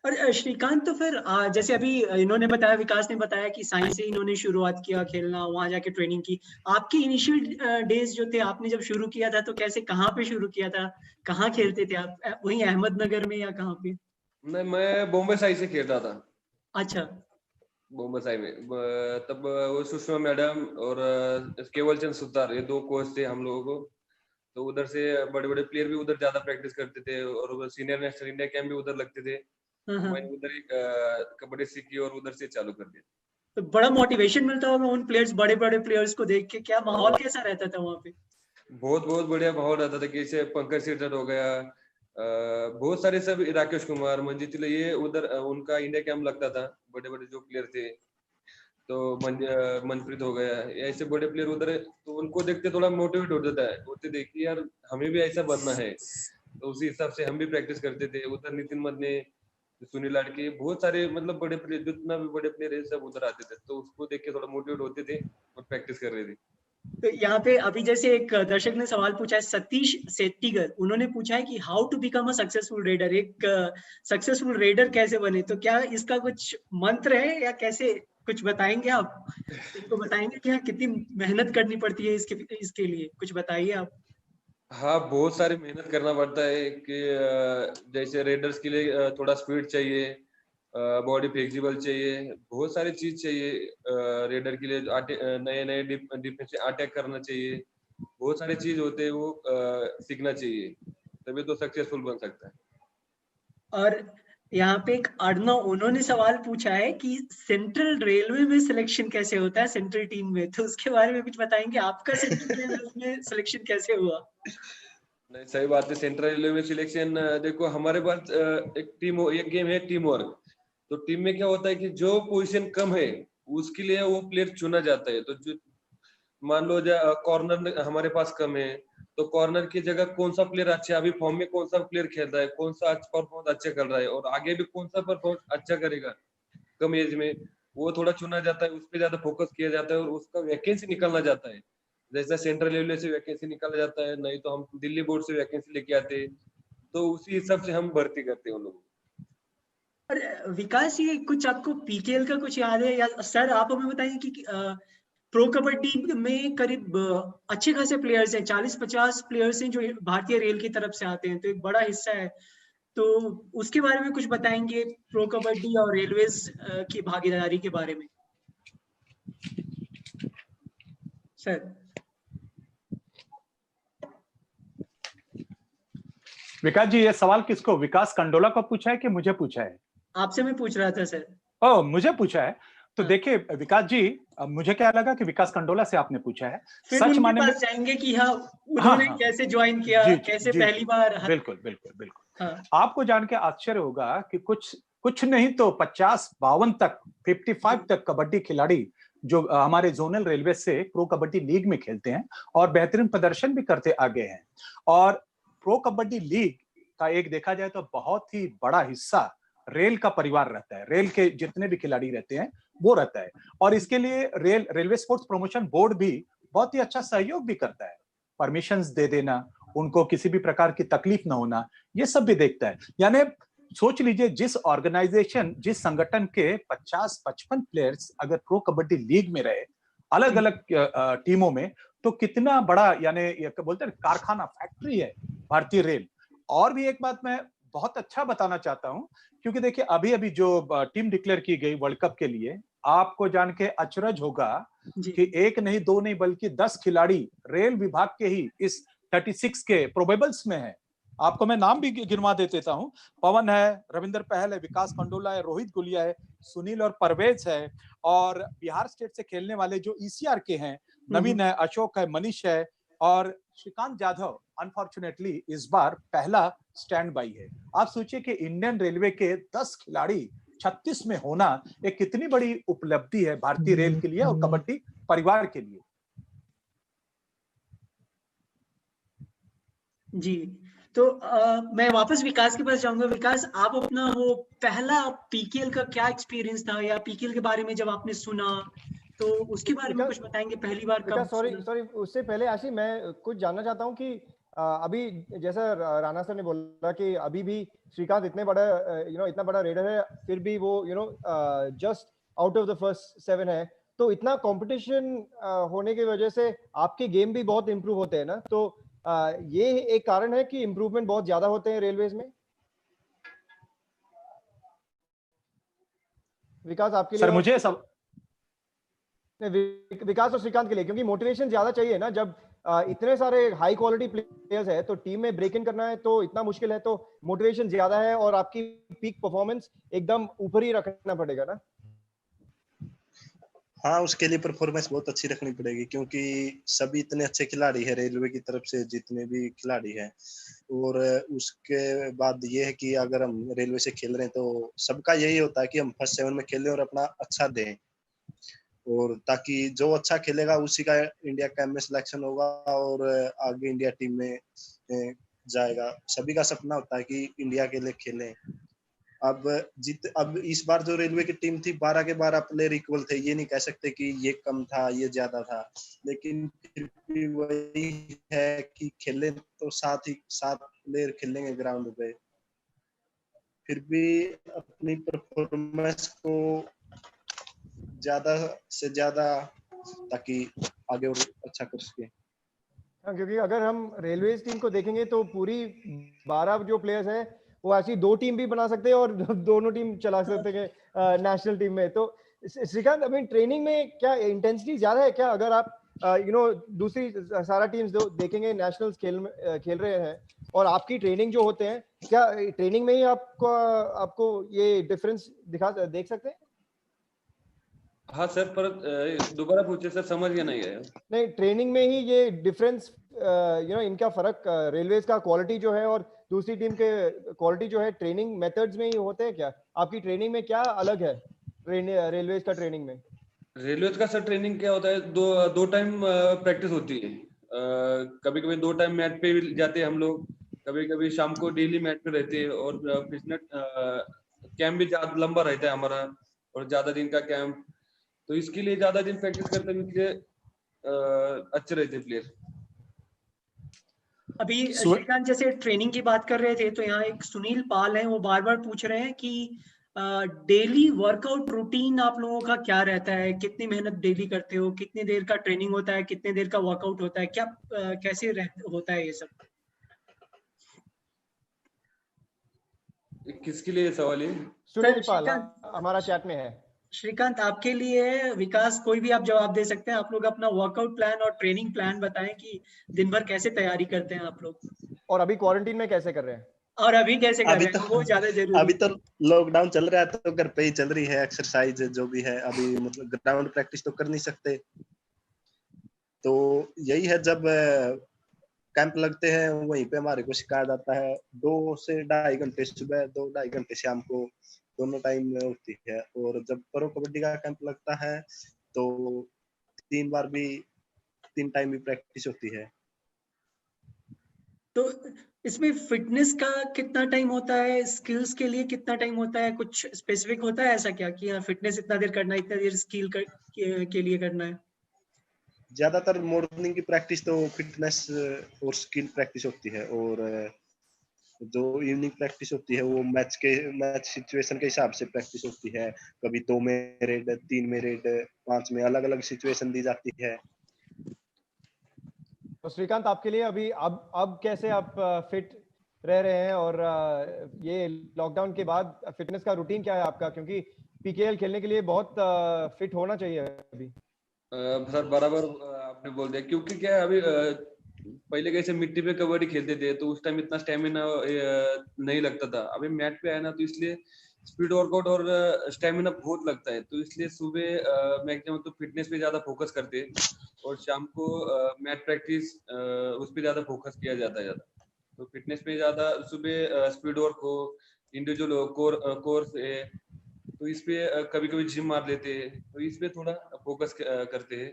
और श्रीकांत, तो फिर जैसे अभी इन्होंने बताया, विकास ने बताया कि साइंस से इन्होंने शुरुआत किया खेलना, वहां जाके ट्रेनिंग की। आपके इनिशियल डेज जो थे, आपने जब शुरू किया था तो कैसे, कहाँ पे शुरू किया था, कहाँ खेलते थे आप, वहीं अहमदनगर में या कहाँ पे? नहीं, मैं बॉम्बे साई से खेल रहा था। अच्छा बॉम्बे साई में तब वो सुषमा मैडम और केवल चंद सुतार, ये 2 कोच थे हम लोगों को। तो उधर से बड़े बड़े प्लेयर भी उधर ज्यादा प्रैक्टिस करते थे और सीनियर नेशनल इंडिया कैंप भी उधर लगते थे। हाँ तो हाँ। मैंने उधर ही कबड्डी सीखी और उधर से चालू कर दिया। तो बड़ा मोटिवेशन मिलता होगा उन प्लेयर्स, बड़े बड़े प्लेयर्स को देख के, क्या माहौल कैसा रहता था वहाँ पे? बहुत बहुत बढ़िया माहौल रहता था। जैसे पंकज सेठर हो गया, बहुत सारे सब, राकेश कुमार, मंजीत, ये उधर उनका इंडिया कैंप लगता था, बड़े बड़े जो प्लेयर थे। तो मनप्रीत हो गया, ऐसे बड़े प्लेयर उधर है, तो उनको देखते थोड़ा मोटिवेट हो जाता है, होते देखिए यार हमें भी ऐसा बनना है। तो उसी हिसाब से हम भी प्रैक्टिस करते थे उधर। नितिन मदने, सुनील लाड़के, बहुत सारे मतलब बड़े प्लेयर, जितना भी बड़े प्लेयर है सब उधर आते थे, तो उसको देख के थोड़ा मोटिवेट होते थे और प्रैक्टिस कर रहे थे। तो यहाँ पे अभी जैसे एक दर्शक ने सवाल पूछा है, सतीश सेट्टीगर, उन्होंने पूछा है कि how to become a successful raider, एक सक्सेसफुल रेडर कैसे बने? तो क्या इसका कुछ मंत्र है या कैसे, कुछ बताएंगे आप? इनको बताएंगे कि हाँ, कितनी मेहनत करनी पड़ती है इसके लिए, कुछ बताइए आप। हाँ, बहुत सारी मेहनत करना पड़ता है कि जैसे रेडर्स के लिए थोड़ा स्पीड चाहिए, बॉडी फ्लेक्सिबल चाहिए, बहुत सारी चीज चाहिए। रेडर के लिए नए नए डिफेंस अटैक करना चाहिए, बहुत सारे चीज होते हैं, वो सीखना चाहिए, तभी तो सक्सेसफुल बन सकता है। और यहाँ पे एक अर्णव, उन्होंने सवाल पूछा है कि सेंट्रल रेलवे में सिलेक्शन कैसे होता है, सेंट्रल टीम में, तो उसके बारे में कुछ बताएंगे, आपका सेंट्रल रेलवे में सिलेक्शन कैसे हुआ? नहीं, सही बात है। सेंट्रल रेलवे में सिलेक्शन, देखो हमारे पास एक गेम है टीम वर्क। तो टीम में क्या होता है कि जो पोजीशन कम है उसके लिए वो प्लेयर चुना जाता है। तो जो मान लो कॉर्नर हमारे पास कम है, तो कॉर्नर की जगह कौन सा प्लेयर अच्छा है, अभी फॉर्म में कौन सा प्लेयर खेल रहा है, कौन सा परफॉर्मेंस अच्छा कर रहा है और आगे भी कौन सा परफॉर्मेंस अच्छा करेगा कम एज में, वो थोड़ा चुना जाता है, उस पर ज्यादा फोकस किया जाता है और उसका वैकेंसी निकालना जाता है। जैसा सेंट्रल लेवल से वैकेंसी निकाला जाता है, नहीं तो हम दिल्ली बोर्ड से वैकेंसी लेके आते हैं, तो उसी हिसाब से हम भर्ती करते हैं उन लोगों को। और विकास, ये कुछ आपको पीकेएल का कुछ याद है, या सर आप हमें बताइए कि प्रो कबड्डी में करीब अच्छे खासे प्लेयर्स हैं, 40-50 प्लेयर्स हैं जो भारतीय रेल की तरफ से आते हैं, तो एक बड़ा हिस्सा है। तो उसके बारे में कुछ बताएंगे, प्रो कबड्डी और रेलवेज की भागीदारी के बारे में सर? विकास जी, ये सवाल किसको, विकास कंडोला को पूछा है कि मुझे पूछा है? आपसे मैं पूछ रहा था सर। ओह, मुझे पूछा है। तो देखिए विकास जी, अब मुझे क्या लगा कि विकास कंडोला से आपने पूछा है, फिर सच उनके माने में पास जाएंगे कि हाँ उन्होंने हाँ, कैसे ज्वाइन किया, जी, कैसे जी, पहली बार बिल्कुल बिल्कुल बिल्कुल। हाँ आपको जान के आश्चर्य होगा कि कुछ कुछ नहीं तो 50-52 तक 55 तक कबड्डी खिलाड़ी जो हमारे जोनल रेलवे से प्रो कबड्डी लीग में खेलते हैं और बेहतरीन प्रदर्शन भी करते आगे हैं। और प्रो कबड्डी लीग का एक देखा जाए तो बहुत ही बड़ा हिस्सा रेल का परिवार रहता है, रेल के जितने भी खिलाड़ी रहते हैं वो रहता है। और इसके लिए रेलवे स्पोर्ट्स प्रमोशन बोर्ड भी बहुत ही अच्छा सहयोग भी करता है, परमिशंस दे देना, उनको किसी भी प्रकार की तकलीफ ना होना, ये सब भी देखता है। यानी सोच लीजिए जिस ऑर्गेनाइजेशन, जिस संगठन के 50-55 प्लेयर्स अगर प्रो कबड्डी लीग में रहे अलग अलग टीमों में, तो कितना बड़ा यानी बोलते हैं कारखाना, फैक्ट्री है भारतीय रेल। और भी एक बात मैं बहुत अच्छा बताना चाहता हूं, क्योंकि देखिए अभी अभी जो टीम डिक्लेयर की गई वर्ल्ड कप के लिए, आपको जान के अचरज होगा कि एक नहीं दो नहीं बल्कि 10 खिलाड़ी रेल विभाग के ही इस 36 के प्रोबेबल्स में है। आपको मैं नाम भी गिनवा देता हूं, पवन है, रविंदर पहल है, विकास कंडोला है, रोहित गुलिया है, सुनील और परवेज है, और बिहार स्टेट से खेलने वाले जो ईसीआर के हैं, नवीन है, अशोक है, मनीष है, और श्रीकांत जाधव अनफॉर्चुनेटली इस बार पहला स्टैंड बाई है। आप सोचिए कि इंडियन रेलवे के 10 खिलाड़ी 36 में होना एक कितनी बड़ी उपलब्धि है भारतीय रेल के लिए और कबड्डी परिवार के लिए। जी, तो मैं वापस विकास के पास जाऊंगा। विकास, आप अपना वो पहला पीकेएल का क्या एक्सपीरियंस था, या पीकेएल के बारे में जब आपने सुना तो उसके बारे में कुछ बताएंगे, पहली बार कब? सॉरी उससे पहले आशी मैं कुछ जानना चाहता हूँ कि अभी जैसा राणा सर ने बोला कि अभी भी श्रीकांत इतने बड़ा इतना बड़ा रेडर है, फिर भी वो just out of the first 7 है, तो इतना कंपटीशन होने की वजह से आपके गेम भी बहुत इंप्रूव होते हैं ना, तो ये एक कारण है कि इंप्रूवमेंट बहुत ज्यादा होते हैं रेलवेज में। विकास आपके लिए? सर मुझे सब विकास और श्रीकांत के लिए, क्योंकि मोटिवेशन ज्यादा चाहिए ना, जब इतने सारे हाई क्वालिटी प्लेयर्स है तो टीम में ब्रेक इन करना है तो इतना मुश्किल है, तो मोटिवेशन ज्यादा है और आपकी पीक परफॉर्मेंस एकदम ऊपर ही रखना पड़ेगा ना। हाँ, उसके लिए परफॉर्मेंस बहुत अच्छी रखनी पड़ेगी, क्योंकि सभी इतने अच्छे खिलाड़ी है रेलवे की तरफ से, जितने भी खिलाड़ी हैं। और उसके बाद ये है कि अगर हम रेलवे से खेल रहे हैं तो सबका यही होता है कि हम फर्स्ट 7 में खेलें और अपना अच्छा दें, और ताकि जो अच्छा खेलेगा उसी का इंडिया कैंप में सिलेक्शन होगा और आगे इंडिया टीम में जाएगा। सभी का सपना होता है कि इंडिया के लिए खेलें। अब इस बार जो रेलवे की टीम थी 12 के 12 प्लेयर इक्वल थे, ये नहीं कह सकते कि ये कम था ये ज्यादा था, लेकिन फिर भी वही है कि खेले तो 7 प्लेयर खेलेंगे ग्राउंड पे, फिर भी अपनी परफॉर्मेंस को ज्यादा से ज्यादा, ताकि आगे और अच्छा कर सके। हाँ, क्योंकि अगर हम रेलवेज टीम को देखेंगे तो पूरी 12 जो प्लेयर्स हैं वो ऐसी 2 टीम भी बना सकते हैं और दोनों टीम चला सकते हैं नेशनल टीम में। तो श्रीकांत, अभी ट्रेनिंग में क्या इंटेंसिटी ज्यादा है क्या? अगर आप दूसरी सारा टीम्स देखेंगे नेशनल्स खेल रहे हैं और आपकी ट्रेनिंग जो होते हैं, क्या ट्रेनिंग में ही आपको ये डिफरेंस देख सकते हैं? हाँ सर, पर दोबारा पूछे सर, समझ गया नहीं है। नहीं, ट्रेनिंग में ही ये डिफरेंस इनका फर्क, रेलवेज का क्वालिटी जो है और दूसरी टीम के क्वालिटी जो है, ट्रेनिंग मेथड्स में ही होते हैं क्या? आपकी ट्रेनिंग में क्या अलग है रेलवेज का ट्रेनिंग में? रेलवेज का सर ट्रेनिंग क्या होता है, दो टाइम प्रैक्टिस होती है। कभी कभी 2 टाइम मैच पे भी जाते हैं हम लोग, कभी कभी शाम को डेली मैच पे रहते हैं, और फिटनेस कैंप भी ज्यादा लंबा रहता है हमारा और ज्यादा दिन का कैंप, तो इसके लिए ज्यादा दिन प्रैक्टिस करते हैं, इसलिए अच्छे रहते हैं प्लेयर। अभी श्रीकांत जैसे ट्रेनिंग की बात कर रहे थे, तो यहाँ एक सुनील पाल है, वो बार बार पूछ रहे हैं कि डेली वर्कआउट रूटीन आप लोगों का क्या रहता है, कितनी मेहनत डेली करते हो, कितनी देर का ट्रेनिंग होता है, कितने देर का वर्कआउट होता है, क्या कैसे होता है ये सब? किसके लिए सवाल है? सुनील पाल हमारा चैट में है। श्रीकांत आपके लिए, विकास कोई भी आप जवाब दे सकते हैं। आप लोग अपना वर्कआउट प्लान और ट्रेनिंग प्लान बताएं कि दिन भर कैसे तैयारी करते हैं आप लोग, और अभी क्वारंटीन में कैसे कर रहे हैं? और अभी कैसे कर अभी रहे हैं तो वो ज्यादा जरूरी अभी तो लॉकडाउन चल रहा है तो घर पे ही चल रही है एक्सरसाइज जो भी है। अभी मतलब ग्राउंड प्रैक्टिस तो कर नहीं सकते, तो यही है जब कैंप लगते हैं वहीं पे हमारे को सिखाया जाता है। 2 से 2.5 घंटे सुबह, 2-2.5 घंटे शाम को, दोनों टाइम में होती है। और जब प्रो कबड्डी का कैंप लगता है तो 3 बार भी 3 टाइम भी प्रैक्टिस होती है। तो इसमें फिटनेस का कितना टाइम होता है, स्किल्स के लिए कितना टाइम होता है, कुछ स्पेसिफिक होता है ऐसा क्या कि हाँ फिटनेस इतना देर करना है, इतना देर स्किल के लिए करना है? ज्यादातर मॉर्निंग की प्रैक्टिस तो फिटनेस और स्किल प्रैक्टिस होती है, और जो इवनिंग प्रैक्टिस होती है वो मैच सिचुएशन के हिसाब से प्रैक्टिस होती है। कभी 2 में रेड, 3 में रेड, 5 में, अलग अलग सिचुएशन दी जाती है। तो श्रीकांत, आपके लिए अभी अब कैसे आप फिट रह रहे हैं, और ये लॉकडाउन के बाद फिटनेस का रूटीन क्या है आपका, क्योंकि पीकेएल खेलने के लिए बहुत फिट होना चाहिए अभी। सर बराबर आपने बोल दिया, क्योंकि क्या है अभी पहले कैसे मिट्टी पे कबड्डी खेलते थे तो उस टाइम इतना स्टेमिना नहीं लगता था। अभी मैट पे है ना, तो इसलिए स्पीड वर्कआउट और स्टेमिना बहुत लगता है, तो इसलिए सुबह मैक्सिमम तो फिटनेस पे ज्यादा फोकस करते हैं और शाम को मैट प्रैक्टिस उस पे ज्यादा फोकस किया जाता है ज्यादा। तो फिटनेस पे ज्यादा सुबह स्पीड वर्क हो, इंडिविजुअल हो, कोर्स है, तो इस पे कभी कभी जिम मार लेते हैं, तो इस पे थोड़ा फोकस करते हैं,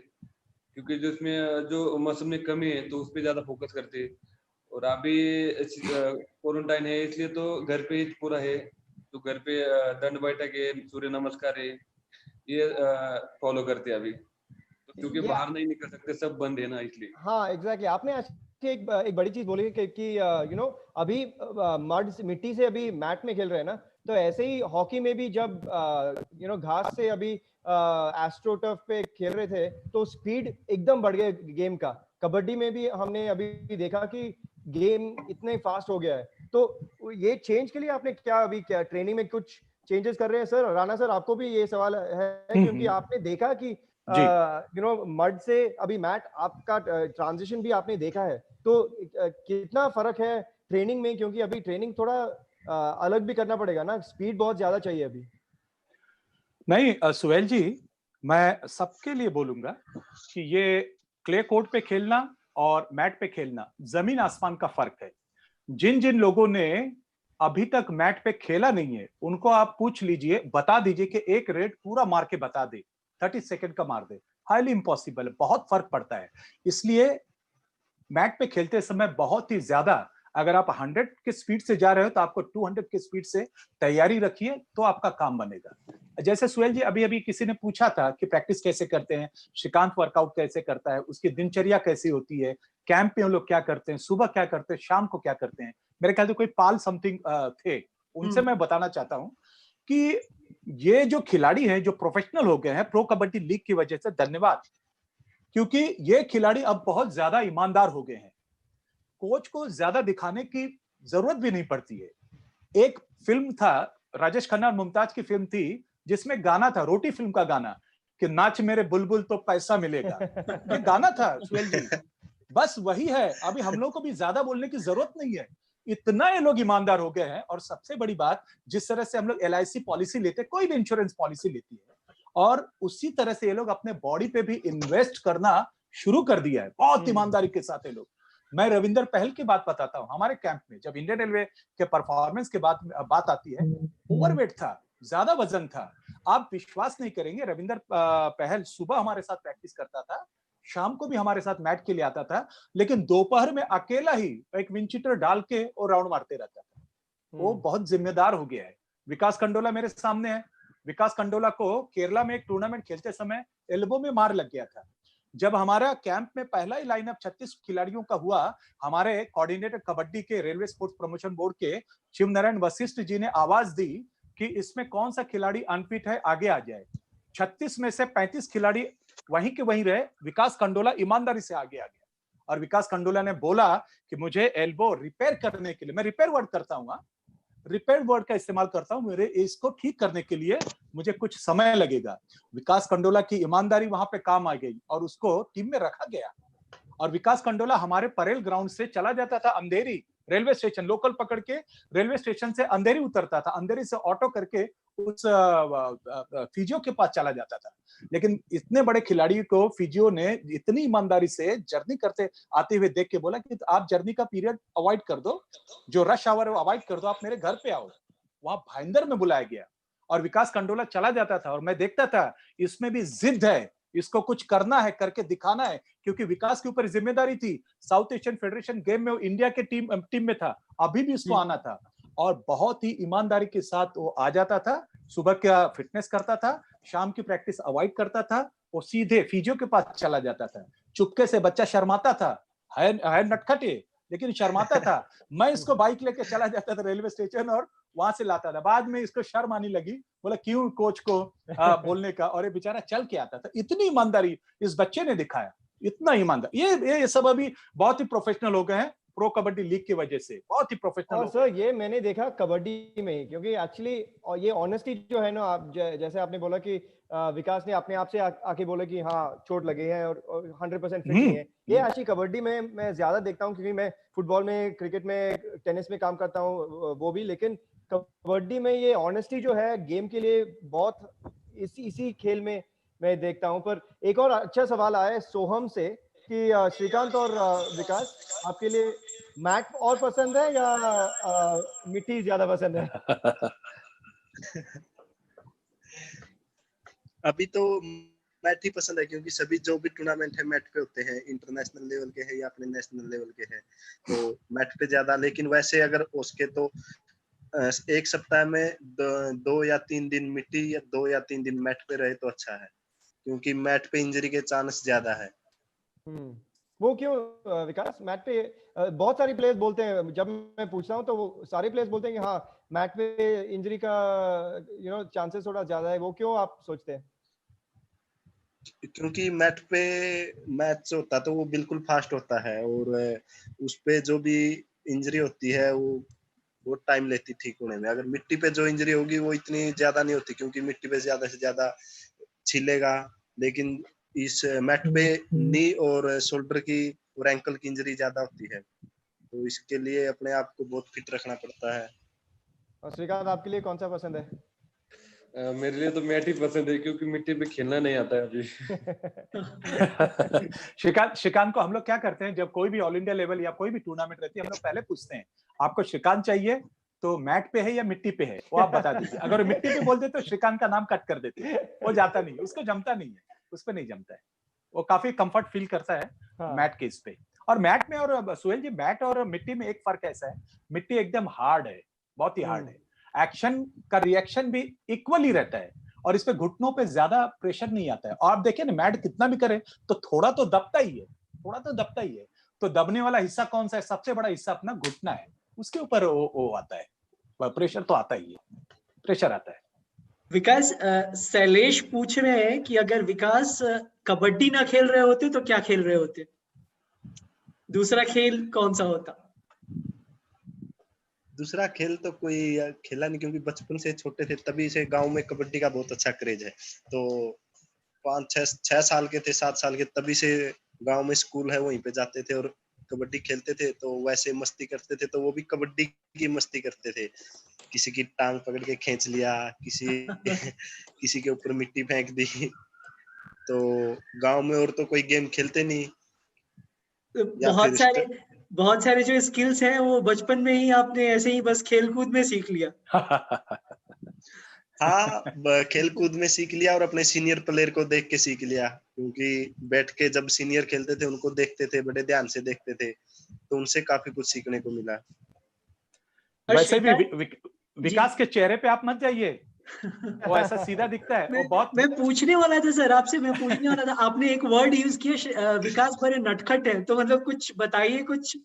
क्योंकि जो इसमें जो मसल में कमी है तो उस पे ज्यादा फोकस करते हैं। और अभी क्वारंटाइन है इसलिए तो घर पे ही पूरा है, तो घर पे दंड बैठक है, सूर्य नमस्कार है, ये फॉलो करते हैं अभी, तो क्योंकि बाहर नहीं निकल सकते, सब बंद है ना इसलिए। हाँ एग्जैक्टली, आपने आज की एक बड़ी चीज बोली कि अभी मिट्टी से अभी मैट में खेल रहे हैं ना, तो ऐसे ही हॉकी में भी जब घास से अभी एस्ट्रोटर्फ पे खेल रहे थे तो स्पीड एकदम बढ़ गया गेम का। कबड्डी में भी हमने अभी देखा कि गेम इतने फास्ट हो गया है। तो ये चेंज के लिए आपने क्या अभी क्या ट्रेनिंग में कुछ चेंजेस कर रहे हैं सर? राणा सर, आपको भी ये सवाल है क्योंकि आपने देखा कि मड से अभी मैट आपका ट्रांजिशन भी आपने देखा है, तो कितना फर्क है ट्रेनिंग में, क्योंकि अभी ट्रेनिंग थोड़ा अलग भी करना पड़ेगा ना, स्पीड बहुत ज्यादा चाहिए अभी। नहीं सुहेल जी, मैं सबके लिए बोलूंगा कि ये क्ले कोर्ट पे खेलना और मैट पे खेलना जमीन आसमान का फर्क है। जिन जिन लोगों ने अभी तक मैट पे खेला नहीं है उनको आप पूछ लीजिए, बता दीजिए कि एक रेड पूरा मार के बता दे, 30 सेकंड का मार दे, हाईली इम्पॉसिबल है, बहुत फर्क पड़ता है। इसलिए मैट पे खेलते समय बहुत ही ज्यादा, अगर आप 100 के स्पीड से जा रहे हो तो आपको 200 के स्पीड से तैयारी रखिए, तो आपका काम बनेगा। जैसे सुहेल जी अभी अभी किसी ने पूछा था कि प्रैक्टिस कैसे करते हैं, श्रीकांत वर्कआउट कैसे करता है, उसकी दिनचर्या कैसी होती है, कैंप में हम लोग क्या करते हैं, सुबह क्या करते हैं, शाम को क्या करते हैं। मेरे ख्याल से कोई पाल समथिंग थे, उनसे मैं बताना चाहता हूं कि ये जो खिलाड़ी हैं जो प्रोफेशनल हो गए हैं प्रो कबड्डी लीग की वजह से, धन्यवाद, क्योंकि ये खिलाड़ी अब बहुत ज्यादा ईमानदार हो गए हैं। कोच को ज्यादा दिखाने की जरूरत भी नहीं पड़ती है। एक फिल्म था, राजेश खन्ना और मुमताज की फिल्म थी, जिसमें गाना था, रोटी फिल्म का गाना, कि नाच मेरे बुलबुल तो पैसा मिलेगा, ये गाना था सुहेल जी। बस वही है, अभी हम लोग को भी ज्यादा बोलने की जरूरत नहीं है, इतना ये लोग ईमानदार हो गए हैं। और सबसे बड़ी बात, जिस तरह से हम लोग LIC पॉलिसी लेते, कोई भी इंश्योरेंस पॉलिसी लेती है, और उसी तरह से ये लोग अपने बॉडी पे भी इन्वेस्ट करना शुरू कर दिया है, बहुत ईमानदारी के साथ ये लोग। मैं रविंदर पहल की बात बताता हूं, हमारे कैंप में जब इंडियन रेलवे के परफॉर्मेंस के बात आती है, ओवरवेट था, ज्यादा वजन था। आप विश्वास नहीं करेंगे, रविंदर पहल सुबह हमारे साथ प्रैक्टिस करता था, शाम को भी हमारे साथ मैट के लिए आता था, लेकिन दोपहर में अकेला ही एक विंचीटर डाल के और राउंड मारते रहता था। वो बहुत जिम्मेदार हो गया है। विकास कंडोला मेरे सामने है, विकास कंडोला को केरला में एक टूर्नामेंट खेलते समय एल्बो में मार लग गया था। जब हमारा कैंप में पहला ही लाइनअप 36 खिलाड़ियों का हुआ, हमारे कोऑर्डिनेटर कबड्डी के रेलवे स्पोर्ट्स प्रमोशन बोर्ड के शिव नारायण वशिष्ठ जी ने आवाज दी कि इसमें कौन सा खिलाड़ी अनफिट है, आगे आ जाए। 36 में से 35 खिलाड़ी वहीं के वहीं रहे, विकास कंडोला ईमानदारी से आगे आ गया। और विकास कंडोला ने बोला कि मुझे एल्बो रिपेयर करने के लिए, मैं रिपेयर वर्ड करता हूँ, रिपेयर वर्ड का इस्तेमाल करता हूं, मेरे इसको ठीक करने के लिए मुझे कुछ समय लगेगा। विकास कंडोला की ईमानदारी वहां पे काम आ गई और उसको टीम में रखा गया। और विकास कंडोला हमारे परेल ग्राउंड से चला जाता था अंधेरी, रेलवे स्टेशन लोकल पकड़ के रेलवे स्टेशन से अंधेरी उतरता था, अंधेरी से ऑटो करके उस फिजियो के पास चला जाता था। लेकिन इतने बड़े खिलाड़ी को फिजियो ने इतनी ईमानदारी से जर्नी करते आते हुए देख के बोला कि आप जर्नी का पीरियड अवॉइड कर दो, जो रश आवर है वो अवॉइड कर दो, आप मेरे घर पे आओ। वहां भाईंदर में बुलाया गया और विकास कंडोला चला जाता था और मैं देखता था इसमें भी जिद है, इसको कुछ करना है, करके दिखाना है, क्योंकि विकास के ऊपर जिम्मेदारी थी। साउथ एशियन फेडरेशन गेम में वो इंडिया के टीम में था, अभी भी इसको आना था और बहुत ही ईमानदारी के साथ वो आ जाता था। सुबह का फिटनेस करता था, शाम की प्रैक्टिस अवॉइड करता था, वो सीधे फिजियो के पास चला जाता था। चुपके से बच्चा शर्माता था, है नटखटे लेकिन शर्माता था। मैं इसको बाइक लेके चला जाता था रेलवे स्टेशन और वहां से लाता था। बाद में इसको शर्म आने लगी, बोला क्यों कोच को बोलने का, और ये बेचारा चल के आता था। इतनी ईमानदारी इस बच्चे ने दिखाया, इतना ईमानदार। ये सब अभी बहुत ही प्रोफेशनल हो गए हैं प्रो कबड्डी लीग की वजह से, बहुत ही प्रोफेशनल। और सर ये मैंने देखा कबड्डी में ही, क्योंकि एक्चुअली और ये ऑनेस्टी जो है ना, आप जैसे आपने बोला कि विकास ने अपने आप से आके बोला कि हाँ चोट लगे हैं और 100% फिट नहीं है। ये एक्चुअली कबड्डी में मैं ज्यादा देखता हूँ, क्योंकि मैं फुटबॉल में, क्रिकेट में, टेनिस में काम करता हूँ वो भी, लेकिन कबड्डी में ये ऑनेस्टी जो है गेम के लिए बहुत इसी खेल में मैं देखता हूँ। पर एक और अच्छा सवाल आया है सोहम से कि श्रीकांत और विकास, आपके लिए मैट और पसंद है या मिट्टी ज्यादा पसंद है? अभी तो मैट ही पसंद है, क्योंकि सभी जो भी टूर्नामेंट है मैट पे होते हैं, इंटरनेशनल लेवल के हैं या अपने नेशनल लेवल के हैं, तो मैट पे ज्यादा। लेकिन वैसे अगर उसके तो एक सप्ताह में 2 या 3 दिन मिट्टी या 2 या 3 दिन मैट पे रहे तो अच्छा है, क्योंकि मैट पे इंजरी के चांस ज्यादा है। वो क्यों विकास? मैट पे बहुत सारे प्लेयर्स बोलते हैं, जब मैं पूछता हूँ तो वो सारे प्लेयर्स बोलते हैं कि हाँ मैट पे इंजरी का चांसेस थोड़ा ज्यादा है। वो क्यों आप सोचते हैं? क्योंकि मैट पे मैच होता है तो वो बिल्कुल फास्ट होता है, और उस पे जो भी इंजरी होती है वो टाइम लेती ठीक होने में। अगर मिट्टी पे जो इंजरी होगी वो इतनी ज्यादा नहीं होती, क्योंकि मिट्टी पे ज्यादा से ज्यादा छिलेगा। लेकिन इस मैट पे नी और शोल्डर की और एंकल की इंजरी ज्यादा होती है, तो इसके लिए अपने आप को बहुत फिट रखना पड़ता है। और श्रीकांत, आपके लिए कौन सा पसंद है? मेरे लिए तो मैट ही पसंद है, क्योंकि मिट्टी पे खेलना नहीं आता है अभी। श्रीकांत को हम लोग क्या करते हैं, जब कोई भी ऑल इंडिया लेवल या कोई भी टूर्नामेंट रहती है, हम लोग पहले पूछते हैं आपको श्रीकांत चाहिए तो मैट पे है या मिट्टी पे है, वो आप बता दीजिए। अगर मिट्टी पे बोल दे तो श्रीकांत का नाम कट कर देते हैं, वो जाता नहीं है, उसको जमता नहीं है, उस पर नहीं जमता है। वो काफी कंफर्ट फील करता है मैट के इस पे। और मैट में, और सुहेल जी, मैट और मिट्टी में एक फर्क ऐसा है, मिट्टी एकदम हार्ड है, बहुत ही हार्ड है, एक्शन का रिएक्शन भी इक्वली रहता है, और इस पे घुटनों पे ज्यादा प्रेशर नहीं आता है। और आप देखिए ना, मैट कितना भी करे तो थोड़ा तो दबता ही है, थोड़ा तो दबता ही है। तो दबने वाला हिस्सा कौन सा है? सबसे बड़ा हिस्सा अपना घुटना है, उसके ऊपर वो आता है, प्रेशर तो आता ही है, प्रेशर आता है। विकास, शैलेश पूछ रहे हैं कि अगर विकास कबड्डी ना खेल रहे होते तो क्या खेल रहे होते, दूसरा खेल कौन सा होता? दूसरा खेल तो कोई खेला नहीं, क्योंकि बचपन से छोटे थे तभी से गांव में कबड्डी का बहुत अच्छा क्रेज है। तो 5-6 साल के थे, 7 साल के, तभी से गांव में स्कूल है, वहीं पे जाते थे और कबड्डी खेलते थे। तो वैसे मस्ती करते थे, तो वो भी कबड्डी की मस्ती करते थे। किसी की टांग पकड़ के खींच लिया, किसी के ऊपर मिट्टी फेंक दी। तो गांव में और तो कोई गेम खेलते नहीं। बहुत सारे जो स्किल्स हैं वो बचपन में ही आपने ऐसे ही बस खेल कूद में सीख लिया। हाँ, खेल कूद में सीख लिया और अपने सीनियर प्लेयर को देख के सीख लिया, क्योंकि बैठ के जब सीनियर खेलते थे उनको देखते थे, बड़े ध्यान से देखते थे, तो उनसे काफी कुछ सीखने को मिला। वैसे भी विकास के चेहरे पे आप मत जाइए, वो ऐसा सीधा दिखता है। वो बहुत, मैं पूछने वाला था सर आपसे, मैं पूछने वाला था, आपने एक वर्ड यूज किया, विकास बड़े नटखट है, तो मतलब कुछ बताइए। कुछ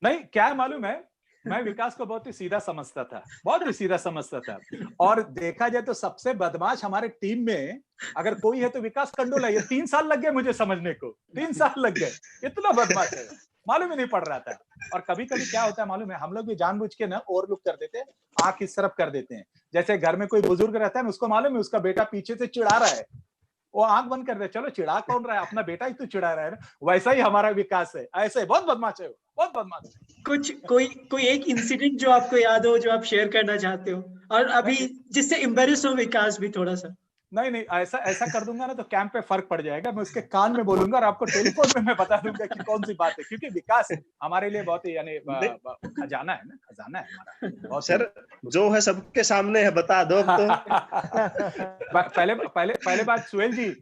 नहीं, क्या मालूम है, मैं विकास को बहुत ही सीधा समझता था, बहुत ही सीधा समझता था। और देखा जाए तो सबसे बदमाश हमारे टीम में अगर कोई है तो विकास कंडोला। ये 3 साल लग गए मुझे समझने को, 3 साल लग गए, इतना बदमाश है, मालूम ही नहीं पड़ रहा था। और कभी कभी क्या होता है मालूम है, हम लोग भी जानबूझ के ना ओवरलुक कर देते हैं, आंख इस तरफ कर देते हैं। जैसे घर में कोई बुजुर्ग रहता है ना, उसको मालूम है उसका बेटा पीछे से चिढ़ा रहा है, वो आंख बंद कर दे, चलो चिढ़ा कौन रहा है, अपना बेटा ही तो चिढ़ा रहा है ना। वैसा ही हमारा विकास है, ऐसे बहुत बदमाश है वो। बहुत बदमाश है। कोई एक इंसिडेंट जो आपको याद हो, जो आप शेयर करना चाहते हो, और अभी जिससे एम्बेरस हो विकास भी थोड़ा सा। नहीं, ऐसा कर दूंगा ना तो कैंप पे फर्क पड़ जाएगा। मैं उसके कान में बोलूंगा और आपको टेलीफोन में मैं बता दूंगा कि कौन सी बात है, क्योंकि विकास हमारे लिए बहुत ही यानी खजाना है ना, खजाना है हमारा बहुत। सर जो है सबके सामने है, बता दो अब तो। पहले बात सुहेल जी,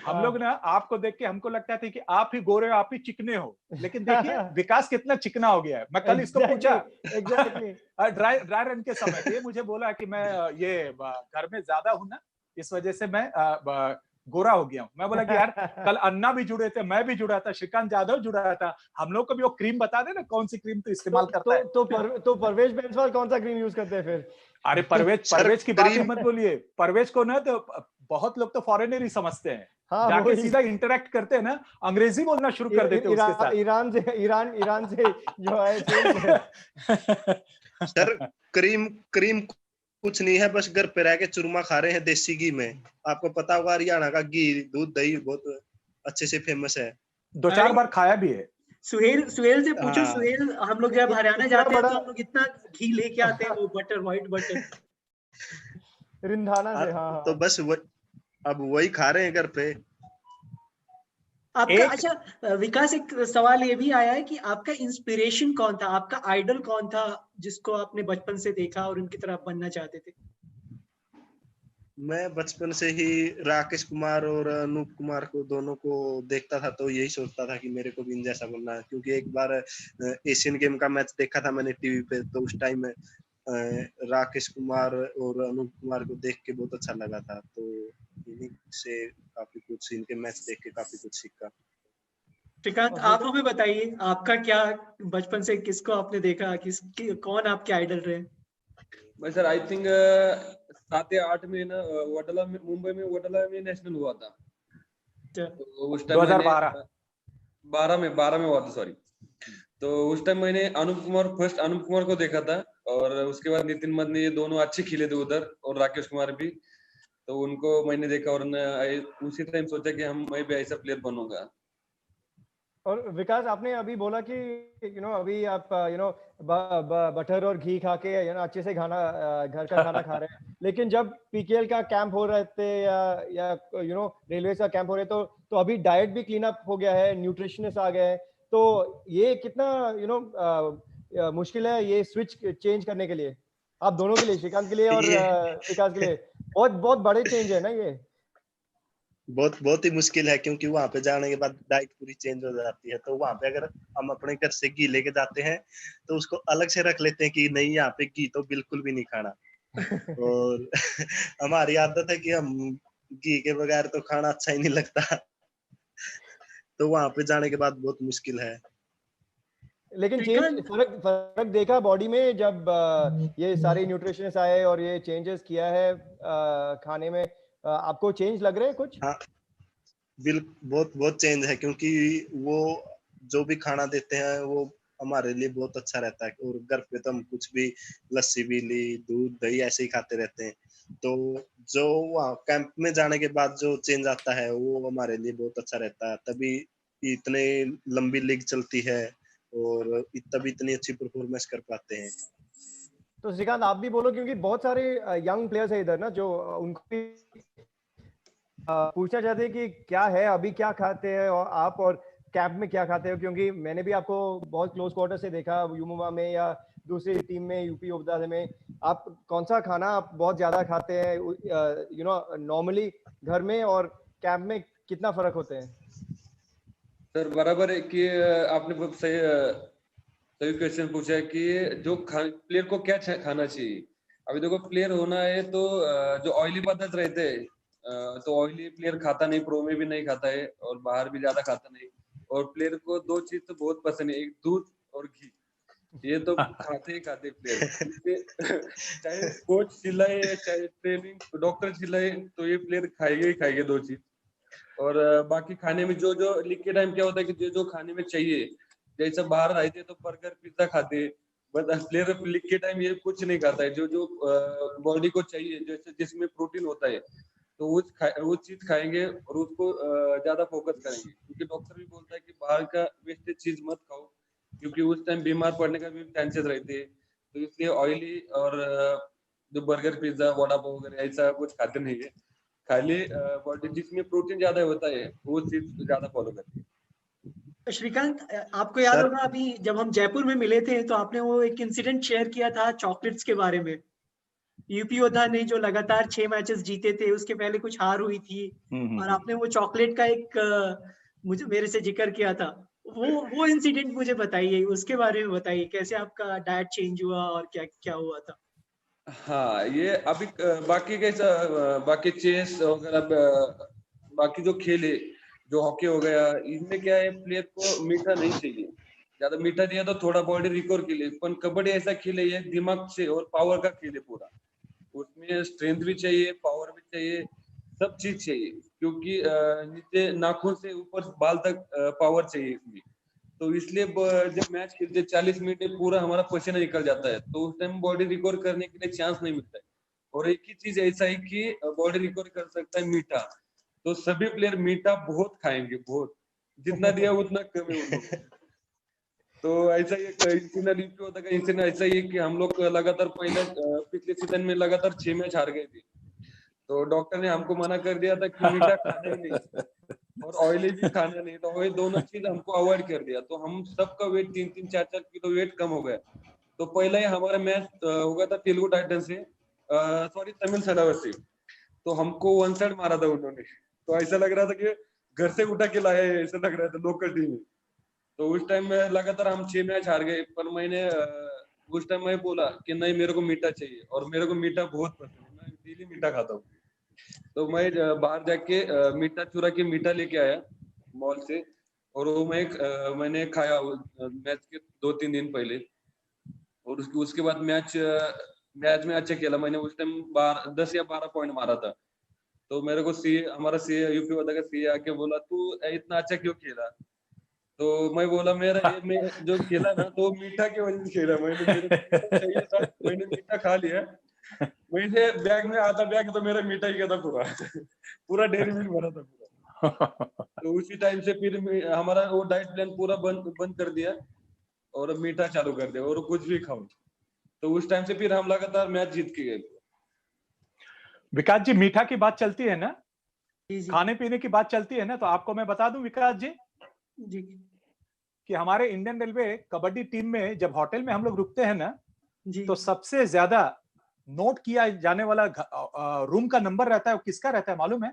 हम लोग ना आपको देख के हमको लगता था कि आप ही गोरे हो, आप ही चिकने हो, लेकिन देखिए विकास कितना चिकना हो गया है। मैं कल इसको पूछा ड्राई रन के समय, ये मुझे बोला कि मैं ये घर में ज्यादा हूं ना, इस वजह से मैं गोरा हो गया हूं। मैं बोला कि यार कल अन्ना भी जुड़े थे, मैं भी जुड़ा था, श्रीकांत यादव जुड़ा था, हम लोग को भी वो क्रीम बता दे ना, कौन सी क्रीम तो इस्तेमाल करता है। तो परवेज बेंसवाल कौन सा क्रीम यूज करते हैं फिर? अरे परवेज की बात ही मत बोलिए। परवेज को ना तो बहुत लोग तो फॉरेनर ही समझते हैं। हाँ, जाके सीधा इंटरेक्ट करते हैं ना, अंग्रेजी बोलना शुरू कर देते हैं उसके साथ। ईरान से जो है सर क्रीम कुछ नहीं है, बस घर पे रह के चूरमा खा रहे हैं देसी घी में। आपको पता होगा हरियाणा का घी, दूध, दही बहुत अच्छे से फेमस है। 2-4 बार खाया भी है। सुहेल से पूछो। सुहेल, हम लोग जब हरियाणा जाते हैं तो हम लोग इतना घी लेके आते हैं, वो बटर, व्हाइट बटर रिंधाना से। हाँ, तो बस अब वही खा रहे हैं घर पे। आपका अच्छा विकास, एक सवाल ये भी आया है कि आपका इंस्पिरेशन कौन था, आपका आइडल कौन था, जिसको आपने बचपन से देखा और उनकी तरह बनना चाहते थे? मैं बचपन से ही राकेश कुमार और अनूप कुमार को, दोनों को देखता था, तो यही सोचता था कि मेरे को भी इन जैसा बनना है। क्योंकि एक बार एशियन गेम का मैच देखा था मैंने टीवी पे, तो उस टाइम में राकेश कुमार और अनूप कुमार को देख के बहुत अच्छा लगा था। तो इन्हीं से काफी कुछ, इनके मैच देख के काफी कुछ सीखा। श्रीकांत, आप हमें बताइए, आपका क्या बचपन से किसको आपने देखा, कौन आपके आइडल रहे? भाई सर, आई थिंक 7 या 8 में ना वडोदरा में, मुंबई में वडोदरा में नेशनल हुआ था। तो उस टाइम 2012 में हुआ था, सॉरी। तो उस टाइम मैंने फर्स्ट अनूप कुमार को देखा था, और उसके बाद नितिन मदन, ये दोनों अच्छे खिले थे उधर, और राकेश कुमार भी। तो उनको मैंने देखा और उसी टाइम सोचा कि मैं भी ऐसा प्लेयर बनूंगा। और विकास, आपने अभी बोला कि अभी आप बटर और घी खा के अच्छे से घर का खाना खा रहे हैं, लेकिन जब पीकेएल का कैंप हो रहे थे या रेलवे का कैंप हो रहे, तो अभी डाइट भी क्लीन अप हो गया है, न्यूट्रिशनिस्ट आ गए हैं, तो ये कितना मुश्किल है ये स्विच चेंज करने के लिए, आप दोनों के लिए, श्रीकांत के लिए और विकास के लिए? बहुत बड़े चेंज है ना ये। बहुत ही मुश्किल है, क्योंकि वहां पे जाने के बाद डाइट पूरी चेंज हो जाती है। तो वहां पे अगर हम अपने घर से घी लेके जाते हैं तो उसको अलग से रख लेते हैं कि नहीं, यहाँ पे घी तो बिल्कुल भी नहीं खाना। और हमारी आदत है कि हम घी के बगैर तो खाना अच्छा ही नहीं लगता। तो वहां पे जाने के बाद बहुत मुश्किल है। लेकिन फर्क देखा बॉडी में जब ये सारे न्यूट्रिशनिस्ट आए और ये चेंजेस किया है खाने में, आपको चेंज लग रहे हैं कुछ? हाँ, बहुत चेंज है, क्योंकि वो जो भी खाना देते हैं वो हमारे लिए बहुत अच्छा रहता है। और घर पे तो हम कुछ भी, लस्सी भी ली, दूध, दही ऐसे ही खाते रहते हैं। तो जो वहाँ कैंप में जाने के बाद जो चेंज आता है वो हमारे लिए बहुत अच्छा रहता है। तभी इतने लंबी लीग चलती है और तभी इतनी अच्छी परफॉर्मेंस कर पाते हैं। तो श्रीकांत, आप भी बोलो, क्योंकि बहुत सारे यंग प्लेयर्स है इधर ना, जो उनको भी पूछना चाहते हैं कि क्या है, अभी क्या खाते हैं और आप, और कैंप में क्या खाते हो? क्योंकि मैंने भी आपको बहुत क्लोज क्वार्टर से देखा, युमुमा में या दूसरी टीम में, यूपी उपदा में। आप कौन सा खाना आप बहुत ज्यादा खाते हैं नॉर्मली घर में, और कैंप में कितना फर्क होते हैं? सर बराबर है कि आपने बहुत सही क्वेश्चन पूछा है कि जो प्लेयर को क्या खाना चाहिए। अभी देखो, प्लेयर होना है तो जो ऑयली पदार्थ रहते हैं, तो ऑयली प्लेयर खाता नहीं, प्रो में भी नहीं खाता है और बाहर भी ज्यादा खाता नहीं। और प्लेयर को 2 चीज तो बहुत पसंद है, एक दूध और घी। ये तो खाते ही खाते प्लेयर। चाहे कोच चिल्लाए, चाहे ट्रेनिंग डॉक्टर चिल्लाए, तो ये प्लेयर खाएंगे ही खाएंगे 2 चीज। और बाकी खाने में जो लीग के टाइम क्या होता है कि जो खाने में चाहिए, जैसे बाहर रहते तो बर्गर पिज्जा खाते, बट प्लेयर लीग के टाइम ये कुछ नहीं खाता है। जो बॉडी को चाहिए, जैसे जिसमें प्रोटीन होता है, तो वो चीज खाएंगे और उसको ज्यादा फोकस करेंगे। क्योंकि डॉक्टर भी बोलता है कि बाहर का वेस्टेज चीज मत खाओ, क्योंकि उस टाइम बीमार पड़ने का भी चांसेस रहते हैं, तो इसलिए ऑयली और जो बर्गर पिज्जा वड़ा पाव वगैरह ऐसा कुछ खाते नहीं है। खाली बॉडी जिसमें प्रोटीन ज्यादा होता है वो चीज ज्यादा फॉलो करते हैं। श्रीकांत, आपको याद सर होगा अभी जब हम जयपुर में मिले थे तो आपने वो एक इंसिडेंट शेयर किया था चॉकलेट्स के बारे में। यूपी योद्धा ने जो लगातार 6 मैचेस जीते थे, उसके पहले कुछ हार हुई थी और आपने वो चॉकलेट का एक मुझे मेरे से जिक्र किया था। वो इंसिडेंट मुझे बताइए, उसके बारे में बताइए, कैसे आपका डाइट चेंज हुआ और क्या क्या हुआ था। हाँ, ये अभी बाकी कैसा बाकी चेस वगैरह बाकी जो खेल है, जो हॉकी हो गया, इनमें क्या है प्लेयर को मीठा नहीं चाहिए। ज्यादा मीठा दिया तो थोड़ा बॉडी रिकवर के लिए, पर कबड्डी ऐसा खेल है ये दिमाग से और पावर का खेल है पूरा। उसमें स्ट्रेंथ भी चाहिए, पावर भी चाहिए, सब चीज चाहिए, क्योंकि नीचे नाखून से ऊपर बाल तक पावर चाहिए इसमें। तो इसलिए जब मैच खेलते 40 मिनट में पूरा हमारा पसीना निकल जाता है, तो उस टाइम बॉडी रिकवर करने के लिए चांस नहीं मिलता है। और एक ही चीज ऐसा है कि बॉडी रिकवर कर सकता है मीठा, तो सभी प्लेयर मीठा बहुत खाएंगे, बहुत, जितना दिया उतना कम है उन लोगों को। तो ऐसा ही इंसिडेंट होता है, इंसिडेंट ऐसा ही है कि हम लोग लगातार पहले पिछले सीजन में लगातार 6 मैच हार गए थे, तो डॉक्टर ने हमको मना कर दिया था कि मीठा खाना ही नहीं और ऑयली भी खाना नहीं, तो ये दोनों चीज हमको अवॉइड कर दिया। तो हम सबका वेट 3-3 4-4 किलो वेट कम हो गया। तो पहला ही हमारा मैच हो गया था तेलुगु टाइटन से, सॉरी तमिल सलावर से, तो हमको 1 साइड मारा था उन्होंने। तो ऐसा लग रहा था कि घर से उठा के लाया है, ऐसा लग रहा था लोकल टीम में। तो उस टाइम में लगातार हम 6 मैच हार गए, पर मैंने उस टाइम मैं बोला कि नहीं, मेरे को मीठा चाहिए और मेरे को मीठा बहुत पसंद है, मैं डेली मीठा खाता हूँ। तो मैं बाहर जाके मीठा चुरा के मीठा लेके आया मॉल से, और वो मैंने खाया मैच के 2-3 दिन पहले। और उसके बाद मैच में अच्छा खेला, मैंने उस टाइम 10 या 12 पॉइंट मारा था। तो मेरे को हमारा यूपी वाला का सीए आके बोला, तू इतना अच्छा क्यों खेला? तो मैं बोला, मैं जो खेला ना तो मीठा की वजह से खेला, मेरे को चाहिए था, मैंने मीठा खा लिया। मेरे बैग में आधा बैग तो मेरा मीठा ही गया था पूरा पूरा डेयरी मिल्क भरा था पूरा। तो उसी टाइम से फिर हमारा वो डाइट प्लान पूरा बंद कर दिया और मीठा चालू कर दिया, और कुछ भी खाओ। तो उस टाइम से फिर हम लगातार मैच जीत के गए। विकास जी, मीठा की बात चलती है ना, जी जी खाने पीने की बात चलती है ना, तो आपको मैं बता दूं विकास जी जी कि हमारे इंडियन रेलवे कबड्डी टीम में जब होटल में हम लोग रुकते हैं ना, जी। तो सबसे ज्यादा नोट किया जाने वाला रूम का नंबर रहता है, वो किसका रहता है मालूम है?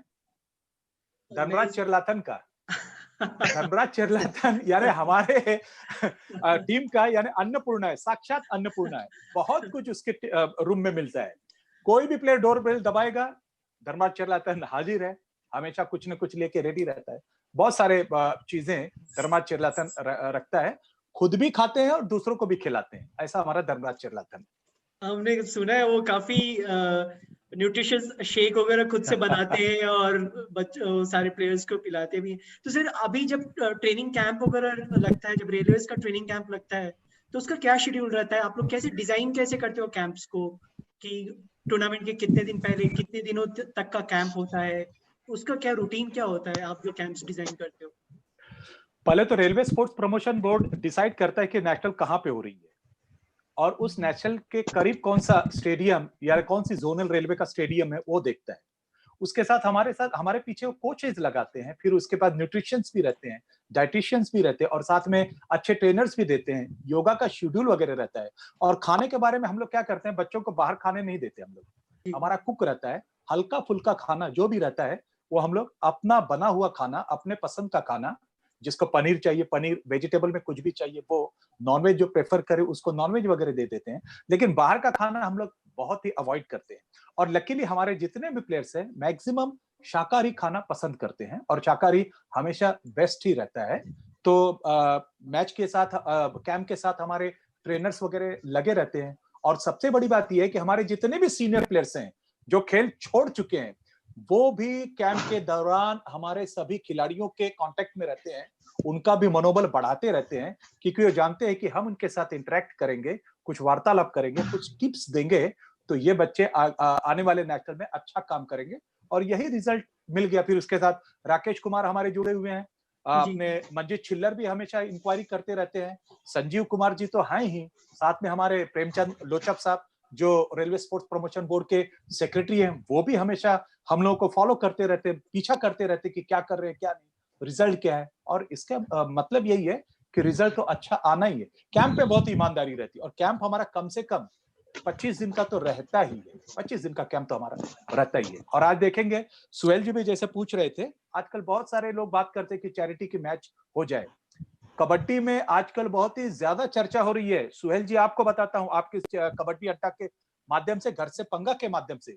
धर्मराज चिरलाथन का। धर्मराज चिरलाथन यानी हमारे टीम का, यानी अन्नपूर्णा है, साक्षात अन्नपूर्णा है। बहुत कुछ उसके रूम में मिलता है। कोई भी प्लेयर डोर बेल दबाएगा, धर्मराज चिरलाथन हाजिर है, हमेशा कुछ न कुछ लेके रेडी रहता है। बहुत सारे चीजें धर्मराज चिरलाथन रखता है, खुद भी खाते हैं और दूसरों को भी खिलाते हैं, ऐसा हमारा धर्मराज चिरलाथन। हमने सुना है वो काफी न्यूट्रिशियस शेक वगैरह खुद से बनाते हैं और बच्चों सारे प्लेयर्स को पिलाते भी हैं। तो सर अभी जब ट्रेनिंग कैंप वगैरह लगता है, जब रेलवेज का ट्रेनिंग कैंप लगता है, तो उसका क्या शेड्यूल रहता है? आप लोग कैसे डिजाइन कैसे करते हो कैंप्स को, कि टूर्नामेंट के कितने दिन पहले कितने दिनों तक का कैंप होता है, उसका क्या रूटीन क्या होता है, आप जो कैंप्स डिजाइन करते हो? पहले तो railway sports promotion board decide करता है कि नेशनल कहां पे हो रही है, और उस नेशनल के करीब कौन सा स्टेडियम या कौन सी जोनल रेलवे का स्टेडियम है वो देखता है। उसके साथ हमारे पीछे वो कोचेज लगाते हैं, फिर उसके बाद न्यूट्रिशियंस भी रहते हैं, डाइटिशियंस भी रहते हैं, और साथ में अच्छे ट्रेनर्स भी देते हैं, योगा का शेड्यूल वगैरह रहता है। और खाने के बारे में हम लोग क्या करते हैं, बच्चों को बाहर खाने नहीं देते हम लोग, हमारा कुक रहता है, हल्का फुल्का खाना जो भी रहता है वो हम लोग अपना बना हुआ खाना, अपने पसंद का खाना, जिसको पनीर चाहिए पनीर, वेजिटेबल में कुछ भी चाहिए वो, नॉनवेज जो प्रेफर करे उसको नॉनवेज वगैरह दे देते हैं। लेकिन बाहर का खाना हम लोग बहुत ही अवॉइड करते हैं। और लकीली हमारे जितने भी प्लेयर्स हैं मैक्सिमम शाकाहारी खाना पसंद करते हैं, और शाकाहारी हमेशा बेस्ट ही रहता है। तो मैच के साथ कैंप के साथ हमारे ट्रेनर्स वगैरह लगे रहते हैं। और सबसे बड़ी बात यह है कि हमारे जितने भी सीनियर प्लेयर्स हैं जो खेल छोड़ चुके हैं, वो भी कैंप के दौरान हमारे सभी खिलाड़ियों के कांटेक्ट में रहते हैं, उनका भी मनोबल बढ़ाते रहते हैं, क्योंकि वो जानते हैं कि हम उनके साथ इंटरेक्ट करेंगे, कुछ वार्तालाप करेंगे, कुछ टिप्स देंगे, तो ये बच्चे आने वाले नेशनल में अच्छा काम करेंगे। और यही रिजल्ट मिल गया। फिर उसके साथ राकेश कुमार हमारे जुड़े हुए हैं, अपने मंजीत छिल्लर भी हमेशा इंक्वायरी करते रहते हैं, संजीव कुमार जी तो हैं ही, साथ में हमारे प्रेमचंद लोचप साहब जो रेलवे स्पोर्ट्स प्रमोशन बोर्ड के सेक्रेटरी हैं, वो भी हमेशा हम लोगों को फॉलो करते रहते, पीछा करते रहते कि क्या कर रहे हैं क्या नहीं, रिजल्ट क्या है। और इसका मतलब यही है कि रिजल्ट तो अच्छा आना ही है। कैंप पे बहुत ईमानदारी रहती है और कैंप हमारा कम से कम 25 दिन का तो रहता ही है, 25 दिन का कैंप तो हमारा रहता ही है। और आज देखेंगे सुहेल जी भी जैसे पूछ रहे थे, आजकल बहुत सारे लोग बात करते हैं कि चैरिटी की मैच हो जाए। कबड्डी में आजकल बहुत ही ज्यादा चर्चा हो रही है। सुहेल जी आपको बताता हूं, आपके कबड्डी अड्डा के माध्यम से, घर से पंगा के माध्यम से,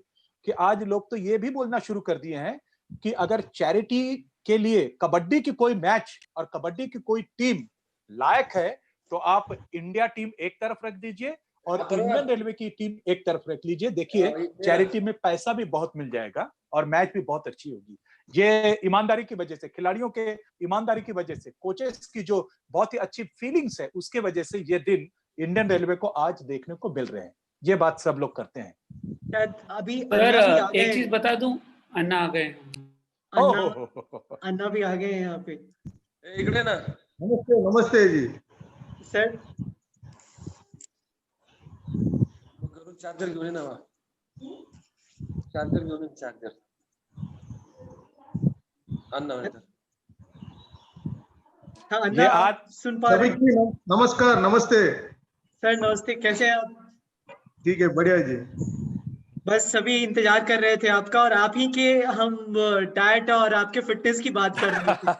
कि आज लोग तो ये भी बोलना शुरू कर दिए हैं कि अगर चैरिटी के लिए कबड्डी की कोई मैच और कबड्डी की कोई टीम लायक है तो आप इंडिया टीम एक तरफ रख दीजिए और इंडियन रेलवे की टीम एक तरफ रख लीजिए। देखिए चैरिटी में पैसा भी बहुत मिल जाएगा और मैच भी बहुत अच्छी होगी। ये ईमानदारी की वजह से, खिलाड़ियों के ईमानदारी की वजह से, कोचेस की जो बहुत ही अच्छी फीलिंग्स है उसके वजह से ये दिन इंडियन रेलवे को आज देखने को मिल रहे हैं। ये बात सब लोग करते हैं। अभी एक चीज बता दूं, अन्ना आ गए, अन्ना भी आ गए यहाँ पे। इकडे ना। नमस्ते नमस्ते जी सर। चार्जर घेऊन ये ना, चार्जर घेऊन ये, चार्जर अन्ना बेटा। हाँ अन्ना, आज सुन पा रहे हैं? नमस्कार, नमस्ते सर। नमस्ते, कैसे हैं आप? ठीक है, बढ़िया जी। बस सभी इंतजार कर रहे थे आपका और आप ही के हम डाइट और आपके फिटनेस की बात कर रहे थे।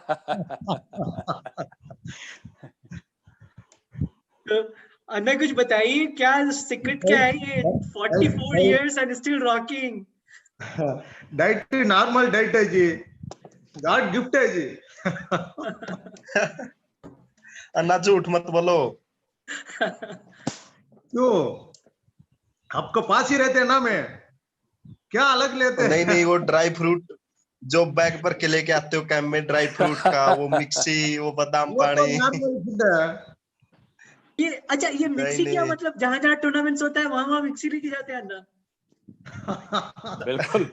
तो अन्ना कुछ बताइए, क्या सीक्रेट क्या है ये 44 years and still rocking? Diet normal diet है जी, गॉड गिफ्ट है जी। अन्ना झूठ मत बोलो। क्यों, आपको पास ही रहते हैं ना, मैं क्या अलग लेते हैं? नहीं, वो ड्राई फ्रूट जो बैग पर के लेके आते हो कैंप में, ड्राई फ्रूट का वो मिक्सी, वो बादाम पानी। ये अच्छा, ये मिक्सी क्या मतलब, जहाँ जहाँ टूर्नामेंट्स होता है वहाँ वहाँ मिक्सी लेके जाते हैं अन्ना? बिल्कुल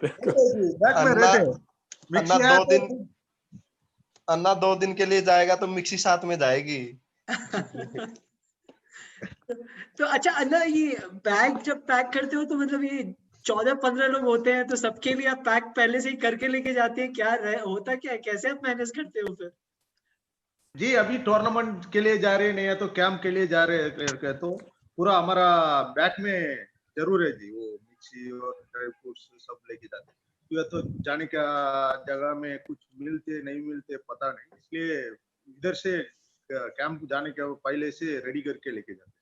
अन्ना 2 दिन के लिए जाएगा तो मिक्सी साथ में जाएगी। तो अच्छा अन्ना, ये बैग जब पैक करते हो तो मतलब ये 14-15 लोग होते हैं, तो सबके लिए आप पैक पहले से ही करके लेके जाते हैं क्या? होता क्या है, कैसे आप मैनेज करते हो फिर? जी अभी टूर्नामेंट के लिए जा रहे हैं, नहीं है तो कैंप के लिए जा रहे हैं, तो पूरा हमारा बैग में जरूर है जी, वो मिक्सी और ड्राई फ्रूट्स सब लेके जाते हैं। तो जाने का जगह में कुछ मिलते नहीं मिलते पता नहीं, इसलिए इधर से कैंप जाने के पहले से रेडी करके लेके जाते हैं।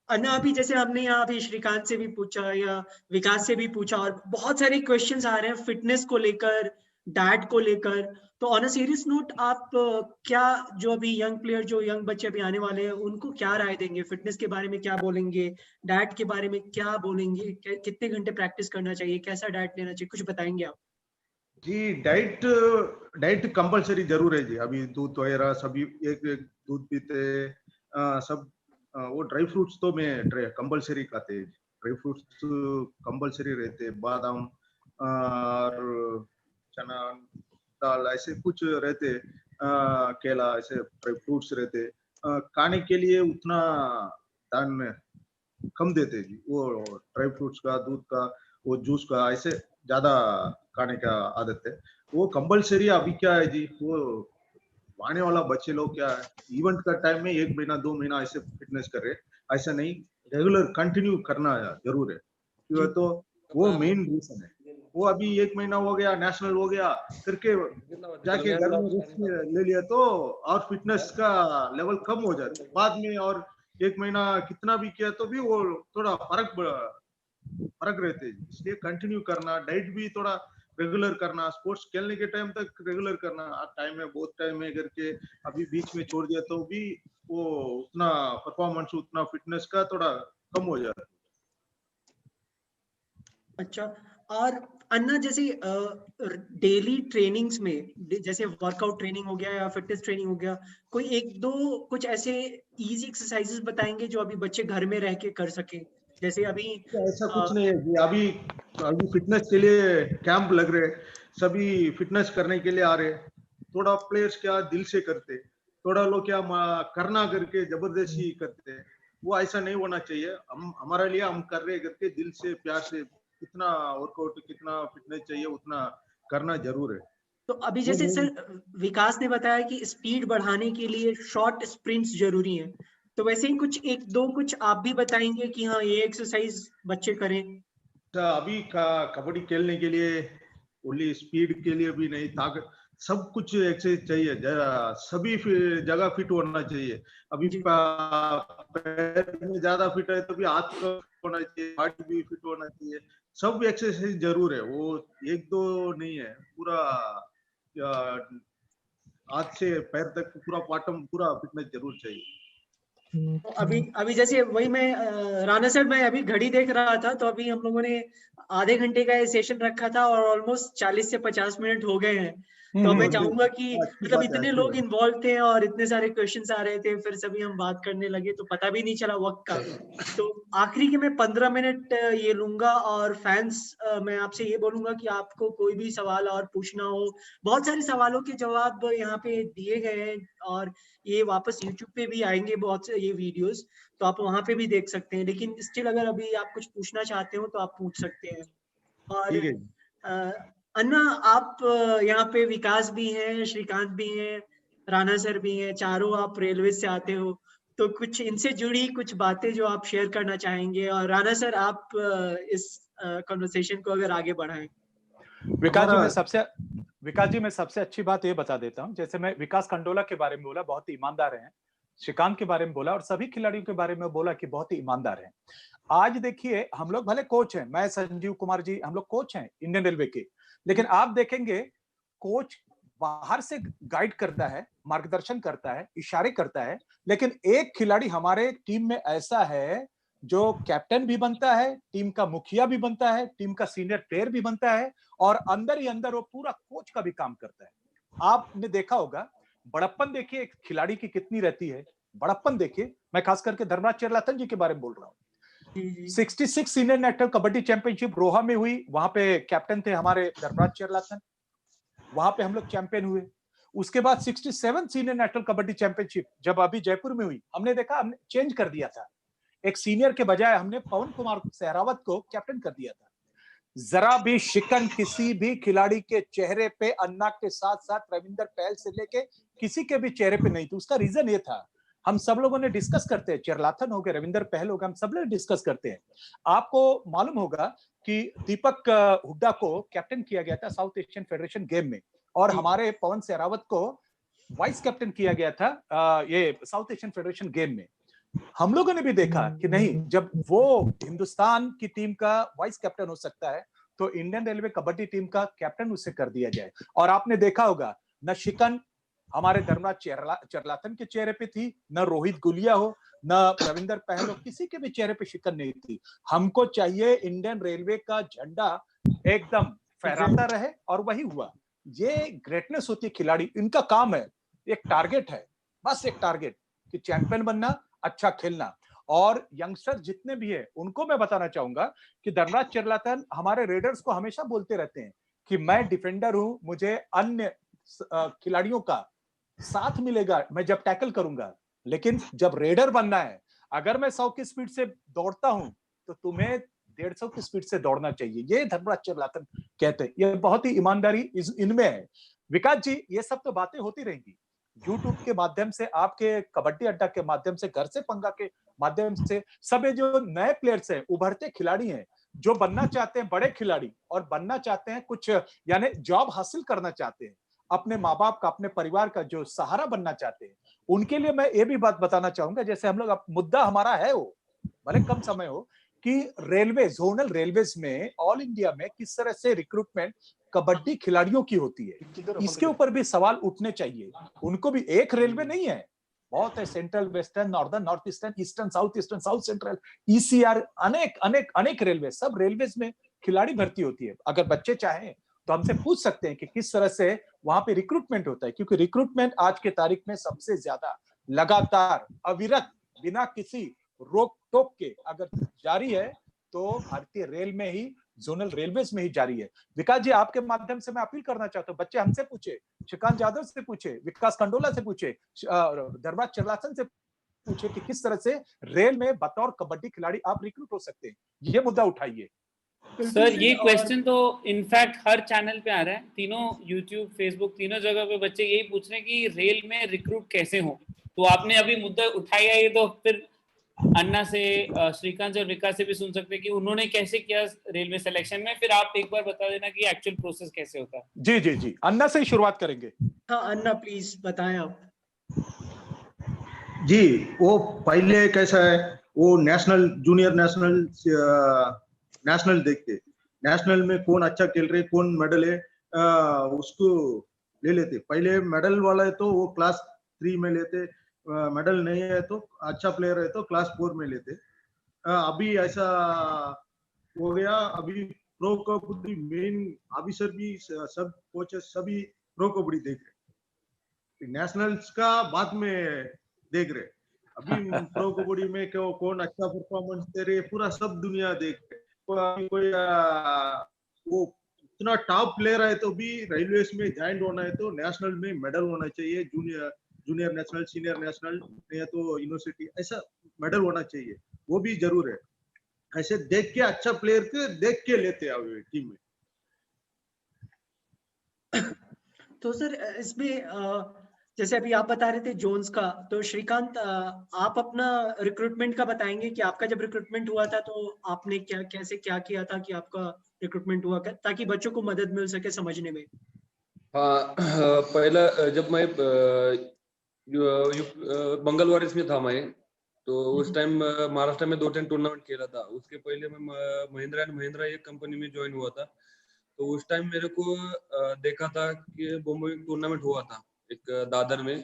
अन्ना अभी जैसे हमने यहाँ अभी श्रीकांत से भी पूछा या विकास से भी पूछा और बहुत सारे क्वेश्चंस आ रहे हैं फिटनेस को लेकर, डाइट को लेकर, तो ऑन अ सीरियस नोट आप क्या, जो अभी यंग प्लेयर, जो यंग बच्चे अभी आने वाले हैं, उनको क्या राय देंगे? फिटनेस के बारे में क्या बोलेंगे, डाइट के बारे में क्या बोलेंगे, कितने घंटे प्रैक्टिस करना चाहिए, कैसा डाइट लेना चाहिए, कुछ बताएंगे आप? जी डाइट कंपलसरी जरूर है जी। अभी दूध वगैरह सभी एक दूध पीते, सब वो ड्राई फ्रूट्स तो मैं कंपलसरी खाते हैं। ड्राई फ्रूट्स कंपलसरी रहते, बादाम और चना दाल ऐसे कुछ रहते, केला ऐसे ड्राई फ्रूट्स रहते। खाने के लिए उतना दान कम देते जी, वो ड्राई फ्रूट्स का, दूध का, वो जूस का ऐसे ज्यादा खाने का आदत है। वो कंपलसरी अभी क्या है जी, वो आने वाला बच्चे लोग क्या है, इवेंट का टाइम में 1 महीना 2 महीना ऐसे फिटनेस कर रहे, ऐसा नहीं, रेगुलर कंटिन्यू करना जरूर है। तो वो मेन रीजन है। वो अभी 1 महीना हो गया, नेशनल हो गया करके जाके घर में रेस्ट ले लिया तो और फिटनेस का लेवल कम हो जाता है बाद में, और 1 महीना कितना भी किया तो भी वो थोड़ा फर्क रहते है। इसलिए कंटिन्यू करना, डाइट भी थोड़ा रेगुलर करना, स्पोर्ट्स खेलने के टाइम तक रेगुलर करना। टाइम है, बहुत टाइम है करके अभी बीच में छोड़ दिया तो भी वो उतना परफॉर्मेंस, उतना फिटनेस का थोड़ा कम हो जाता है। अच्छा, और अन्ना जैसे डेली ट्रेनिंग्स में, जैसे वर्कआउट ट्रेनिंग हो गया या फिटनेस ट्रेनिंग हो गया, कोई 1-2 कुछ ऐसे इजी एक्सरसाइजेस बताएंगे जो अभी बच्चे घर में रह के कर सके? जैसे अभी ऐसा कुछ नहीं है जी, अभी फिटनेस के लिए कैंप लग रहे, सभी फिटनेस करने के लिए आ रहे, थोड़ा प्लेयर्स क्या दिल से करते, थोड़ा लोग क्या करना करके जबरदस्ती करते, वो ऐसा नहीं होना चाहिए। हम हमारे लिए हम कर रहे करके दिल से प्यार से कितना वर्कआउट कितना फिटनेस चाहिए उतना करना जरूर है। तो अभी जैसे सर विकास ने बताया कि स्पीड बढ़ाने के लिए शॉर्ट स्प्रिंट्स जरूरी हैं, तो वैसे ही कुछ एक दो कुछ आप भी बताएंगे कि हाँ ये एक्सरसाइज बच्चे करें? अभी कबड्डी खेलने के लिए ओनली स्पीड के लिए भी नहीं, ताकत सब कुछ एक्सरसाइज चाहिए, सभी जगह फिट होना चाहिए। अभी पैर में ज्यादा फिट है तो भी हाथ होना चाहिए, बॉडी भी फिट होना चाहिए, सब एक्सरसाइज जरूर है, वो एक दो नहीं है, पूरा हाथ से पैर तक पूरा पाटम पूरा फिटनेस जरूर चाहिए। तो अभी जैसे वही मैं राणा सर, मैं अभी घड़ी देख रहा था, तो अभी हम लोगों ने आधे घंटे का सेशन रखा था और ऑलमोस्ट 40 से 50 मिनट हो गए हैं। तो मैं चाहूंगा कि मतलब इतने लोग इन्वॉल्व थे और इतने सारे क्वेश्चंस आ रहे थे, फिर सभी हम बात करने लगे तो पता भी नहीं चला वक्त का। तो आखिरी के मैं 15 मिनट ये लूंगा और फैंस मैं आपसे ये बोलूंगा कि आपको कोई भी सवाल और पूछना हो, बहुत सारे सवालों के जवाब यहाँ पे दिए गए हैं और ये वापस YouTube पे भी आएंगे बहुत से ये वीडियोस, तो आप वहां पे भी देख सकते हैं। लेकिन स्टिल अगर अभी आप कुछ पूछना चाहते हो तो आप पूछ सकते हैं। और अन्ना, आप यहाँ पे विकास भी हैं, श्रीकांत भी हैं, राणा सर भी हैं, चारों आप रेलवे से आते हो, तो कुछ इनसे जुड़ी कुछ बातें जो आप शेयर करना चाहेंगे? और राणा सर आप इस कन्वर्सेशन को अगर आगे बढ़ाएं। विकास जी मैं सबसे अच्छी बात ये बता देता हूँ, जैसे मैं विकास खंडोला के बारे में बोला, बहुत ही ईमानदार हैं, श्रीकांत के बारे में बोला और सभी खिलाड़ियों के बारे में बोला कि बहुत ही ईमानदार हैं। आज देखिए हम लोग भले कोच हैं, मैं संजीव कुमार जी, हम लोग कोच हैं इंडियन रेलवे के, लेकिन आप देखेंगे कोच बाहर से गाइड करता है, मार्गदर्शन करता है, इशारे करता है, लेकिन एक खिलाड़ी हमारे टीम में ऐसा है जो कैप्टन भी बनता है, टीम का मुखिया भी बनता है, टीम का सीनियर प्लेयर भी बनता है और अंदर ही अंदर वो पूरा कोच का भी काम करता है। आपने देखा होगा बड़प्पन, देखिए एक खिलाड़ी की कितनी रहती है, बड़प्पन देखिए, मैं खास करके धर्मराज चेरलाथन जी के बारे में बोल रहा हूँ। 66 सीनियर नेशनल कबड्डी चैंपियनशिप रोहा में हुई, वहां पे कैप्टन थे हमारे धर्मराज चेरलाथन, वहां पे हम लोग चैंपियन हुए। उसके बाद 67 सीनियर नेशनल कबड्डी चैंपियनशिप जब अभी जयपुर में हुई, हमने देखा, हमने चेंज कर दिया था, एक सीनियर के बजाय हमने पवन कुमार सहरावत को कैप्टन कर दिया था। जरा भी शिकन किसी भी खिलाड़ी के चेहरे पे, अन्ना के साथ साथ रविंदर पहल से लेके किसी के भी चेहरे पे नहीं थी। उसका रीजन ये था, हम सब लोगों ने डिस्कस करते हैं, चेरलाथन हो गए, रविंदर पहल हो गए, हम सब लोग डिस्कस करते हैं। आपको मालूम होगा कि दीपक हुड्डा को कैप्टन किया गया था साउथ एशियन फेडरेशन गेम में और हमारे पवन सहरावत को वाइस कैप्टन किया गया था ये साउथ एशियन फेडरेशन गेम में। हम लोगों ने भी देखा कि नहीं, जब वो हिंदुस्तान की टीम का वाइस कैप्टन हो सकता है तो इंडियन रेलवे कबड्डी टीम का कैप्टन उसे कर दिया जाए। और आपने देखा होगा न शिकन हमारे धर्मराज चेरलाथन के चेहरे पे थी, न रोहित गुलिया हो, न रविंदर पहल हो, किसी के भी चेहरे पे शिकन नहीं थी। हमको चाहिए इंडियन रेलवे का झंडा एकदम फहराता रहे और वही हुआ। ये ग्रेटनेस होती है खिलाड़ी, इनका काम है, एक टारगेट है, बस एक टारगेट कि चैंपियन बनना, अच्छा खेलना। और यंगस्टर जितने भी है उनको मैं बताना चाहूंगा कि धर्मराज चेरलाथन हमारे रेडर्स को हमेशा बोलते रहते हैं कि मैं डिफेंडर हूं, मुझे अन्य खिलाड़ियों का साथ मिलेगा मैं जब टैकल करूंगा, लेकिन जब रेडर बनना है, अगर मैं 100 की स्पीड से दौड़ता हूं तो तुम्हें 150 की स्पीड से दौड़ना चाहिए। ये धर्मराज चेरलाथन कहते हैं, ये बहुत ही ईमानदारी इनमें है। विकास जी, ये सब तो बातें होती रहेंगी यूट्यूब के माध्यम से, आपके कबड्डी अड्डा के माध्यम से, घर से पंगा के माध्यम से, सब जो नए प्लेयर्स हैं, उभरते खिलाड़ी हैं, जो बनना चाहते हैं बड़े खिलाड़ी और बनना चाहते हैं कुछ, यानी जॉब हासिल करना चाहते हैं, अपने माँ बाप का, अपने परिवार का जो सहारा बनना चाहते हैं, उनके लिए मैं ये भी बात बताना चाहूंगा, जैसे हम लोग, मुद्दा हमारा है वो भले कम समय हो, कि रेलवे, जोनल रेलवेज में ऑल इंडिया में किस तरह से रिक्रूटमेंट कबड्डी खिलाड़ियों की होती है, इसके ऊपर भी सवाल उठने चाहिए। उनको भी एक रेलवे नहीं है, बहुत है, central, western, northern, north eastern, eastern, south central, ECR, अनेक अनेक अनेक रेलवे, सब रेलवेज में खिलाड़ी भर्ती होती है। अगर बच्चे चाहें तो हमसे पूछ सकते हैं कि किस तरह से वहां पे रिक्रूटमेंट होता है, क्योंकि रिक्रूटमेंट आज के तारीख में सबसे ज्यादा लगातार अविरत बिना किसी रोक टोक के अगर जारी है तो भारतीय रेल में ही जोनल रेलवेज में ही जारी है। विकास जी, आपके माध्यम से मैं अपील करना चाहता हूँ, बच्चे हमसे पूछे, श्रीकांत जाधव से पूछे, विकास खंडोला से पूछे, धर्मराज चरलासन से पूछे कि किस तरह से रेल में बतौर कबड्डी खिलाड़ी आप रिक्रूट हो सकते हैं, ये मुद्दा उठाइए। सर ये क्वेश्चन तो इनफैक्ट हर चैनल पे आ रहा है, तीनों यूट्यूब, फेसबुक, तीनों जगह पे बच्चे यही पूछ रहे हैं कि रेल में रिक्रूट कैसे हो। तो आपने अभी मुद्दा उठाया, ये तो फिर अन्ना से, श्रीकांत और विकास से भी सुन सकते हैं कि उन्होंने कैसे किया रेलवे सिलेक्शन में। फिर आप एक बार बता देना कि एक्चुअल प्रोसेस कैसे होता है। जी जी जी, अन्ना से ही शुरुआत करेंगे। हाँ अन्ना प्लीज बताएं आप। जी, वो पहले कैसा है, वो नेशनल, जूनियर नेशनल, नेशनल देखते, नेशनल में कौन अच्छा खेल रहे, कौन मेडल है, उसको ले लेते। पहले मेडल वाला है तो वो क्लास 3 में लेते, मेडल नहीं है तो अच्छा प्लेयर है तो क्लास 4 में लेते। अभी ऐसा हो गया, अभी प्रो कबड्डी मेन ऑफिसर भी, सब कोचेस सभी प्रो कबड्डी देख रहे, नेशनल्स का बाद में देख रहे। अभी प्रो कबड्डी में कौन अच्छा परफॉर्मेंस दे रहे, पूरा सब दुनिया देख रहे। कोई वो इतना टॉप प्लेयर है तो भी रेलवेज में ज्वाइन होना है तो नेशनल में मेडल होना चाहिए, जूनियर नेशनल, सीनियर नेशनल, नहीं तो यूनिवर्सिटी, ऐसा मेडल होना चाहिए, वो भी जरूर है। ऐसे देख के अच्छा प्लेयर के देख के लेते हैं टीम में। तो सर इसमें जैसे अभी आप बता रहे थे जोन्स का, तो श्रीकांत आप अपना रिक्रूटमेंट का बताएंगे कि आपका जब रिक्रूटमेंट हुआ था तो आपने कैसे क्या किया था कि आपका रिक्रूटमेंट हुआ, ताकि बच्चों को मदद मिल सके समझने में। हाँ, पहला जब मैं मंगलवार इसमें था मैं, तो उस टाइम महाराष्ट्र में 2-3 टूर्नामेंट खेला था। उसके पहले मैं महिंद्रा एंड महिंद्रा एक कंपनी में ज्वाइन हुआ था। तो उस टाइम मेरे को देखा था कि बॉम्बे में टूर्नामेंट हुआ था एक दादर में।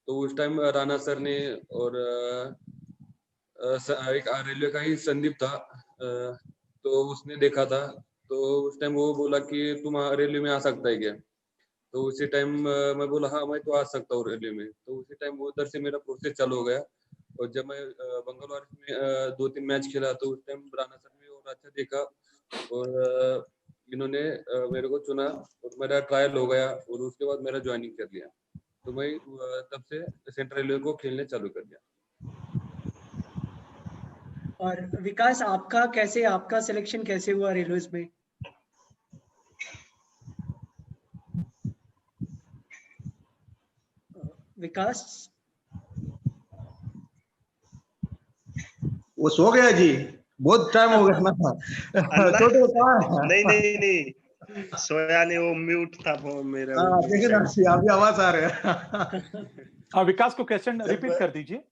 तो उस टाइम राणा सर ने और एक रेलवे का ही संदीप था, तो उसने देखा था। तो उस टाइम वो बोला कि तुम रेलवे में आ सकता है क्या। तो उसी टाइम मैं बोला हाँ मैं तो आ सकता हूँ रेलवे में। तो उसी टाइम वो उधर से मेरा प्रोसेस चालू हो गया। और जब मैं बंगलौर में 2-3 मैच खेला तो उस टाइम राणा सर ने और अच्छा देखा और इन्होंने मेरे को चुना और मेरा ट्रायल हो गया और उसके बाद मेरा ज्वाइनिंग कर लिया। तो मैं तब से सेंट्रल रेलवे को खेलने चालू कर दिया। और विकास आपका सिलेक्शन कैसे हुआ रेलवेज में? विकास वो सो गया जी, बहुत टाइम हो गया ना। तो नहीं सोया नहीं, वो म्यूट था फोन मेरा। देखिए ना, अभी आवाज आ रहा है। हाँ विकास को क्वेश्चन रिपीट कर दीजिए।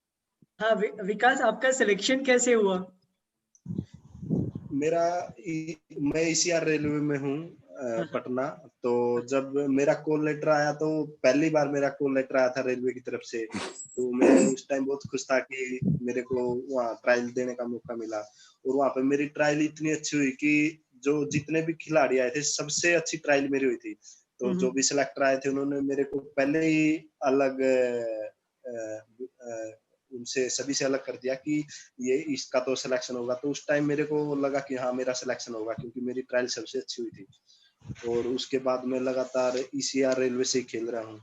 हाँ विकास आपका सिलेक्शन कैसे हुआ? मैं ईसीआर रेलवे में हूँ पटना। तो जब मेरा कॉल लेटर आया तो पहली बार मेरा कॉल लेटर आया था रेलवे की तरफ से, तो मैं उस टाइम बहुत खुश था कि मेरे को वहाँ ट्रायल देने का मौका मिला। और वहाँ पे मेरी ट्रायल इतनी अच्छी हुई कि जो जितने भी खिलाड़ी आए थे सबसे अच्छी ट्रायल मेरी हुई थी। तो जो भी सिलेक्टर आए थे उन्होंने मेरे को पहले ही अलग उनसे सभी से अलग कर दिया कि ये इसका तो सिलेक्शन होगा। तो उस टाइम मेरे को लगा कि हाँ मेरा सिलेक्शन होगा, क्योंकि मेरी ट्रायल सबसे अच्छी हुई थी। और उसके बाद मैं लगातार ईसीआर रेलवे से खेल रहा हूँ।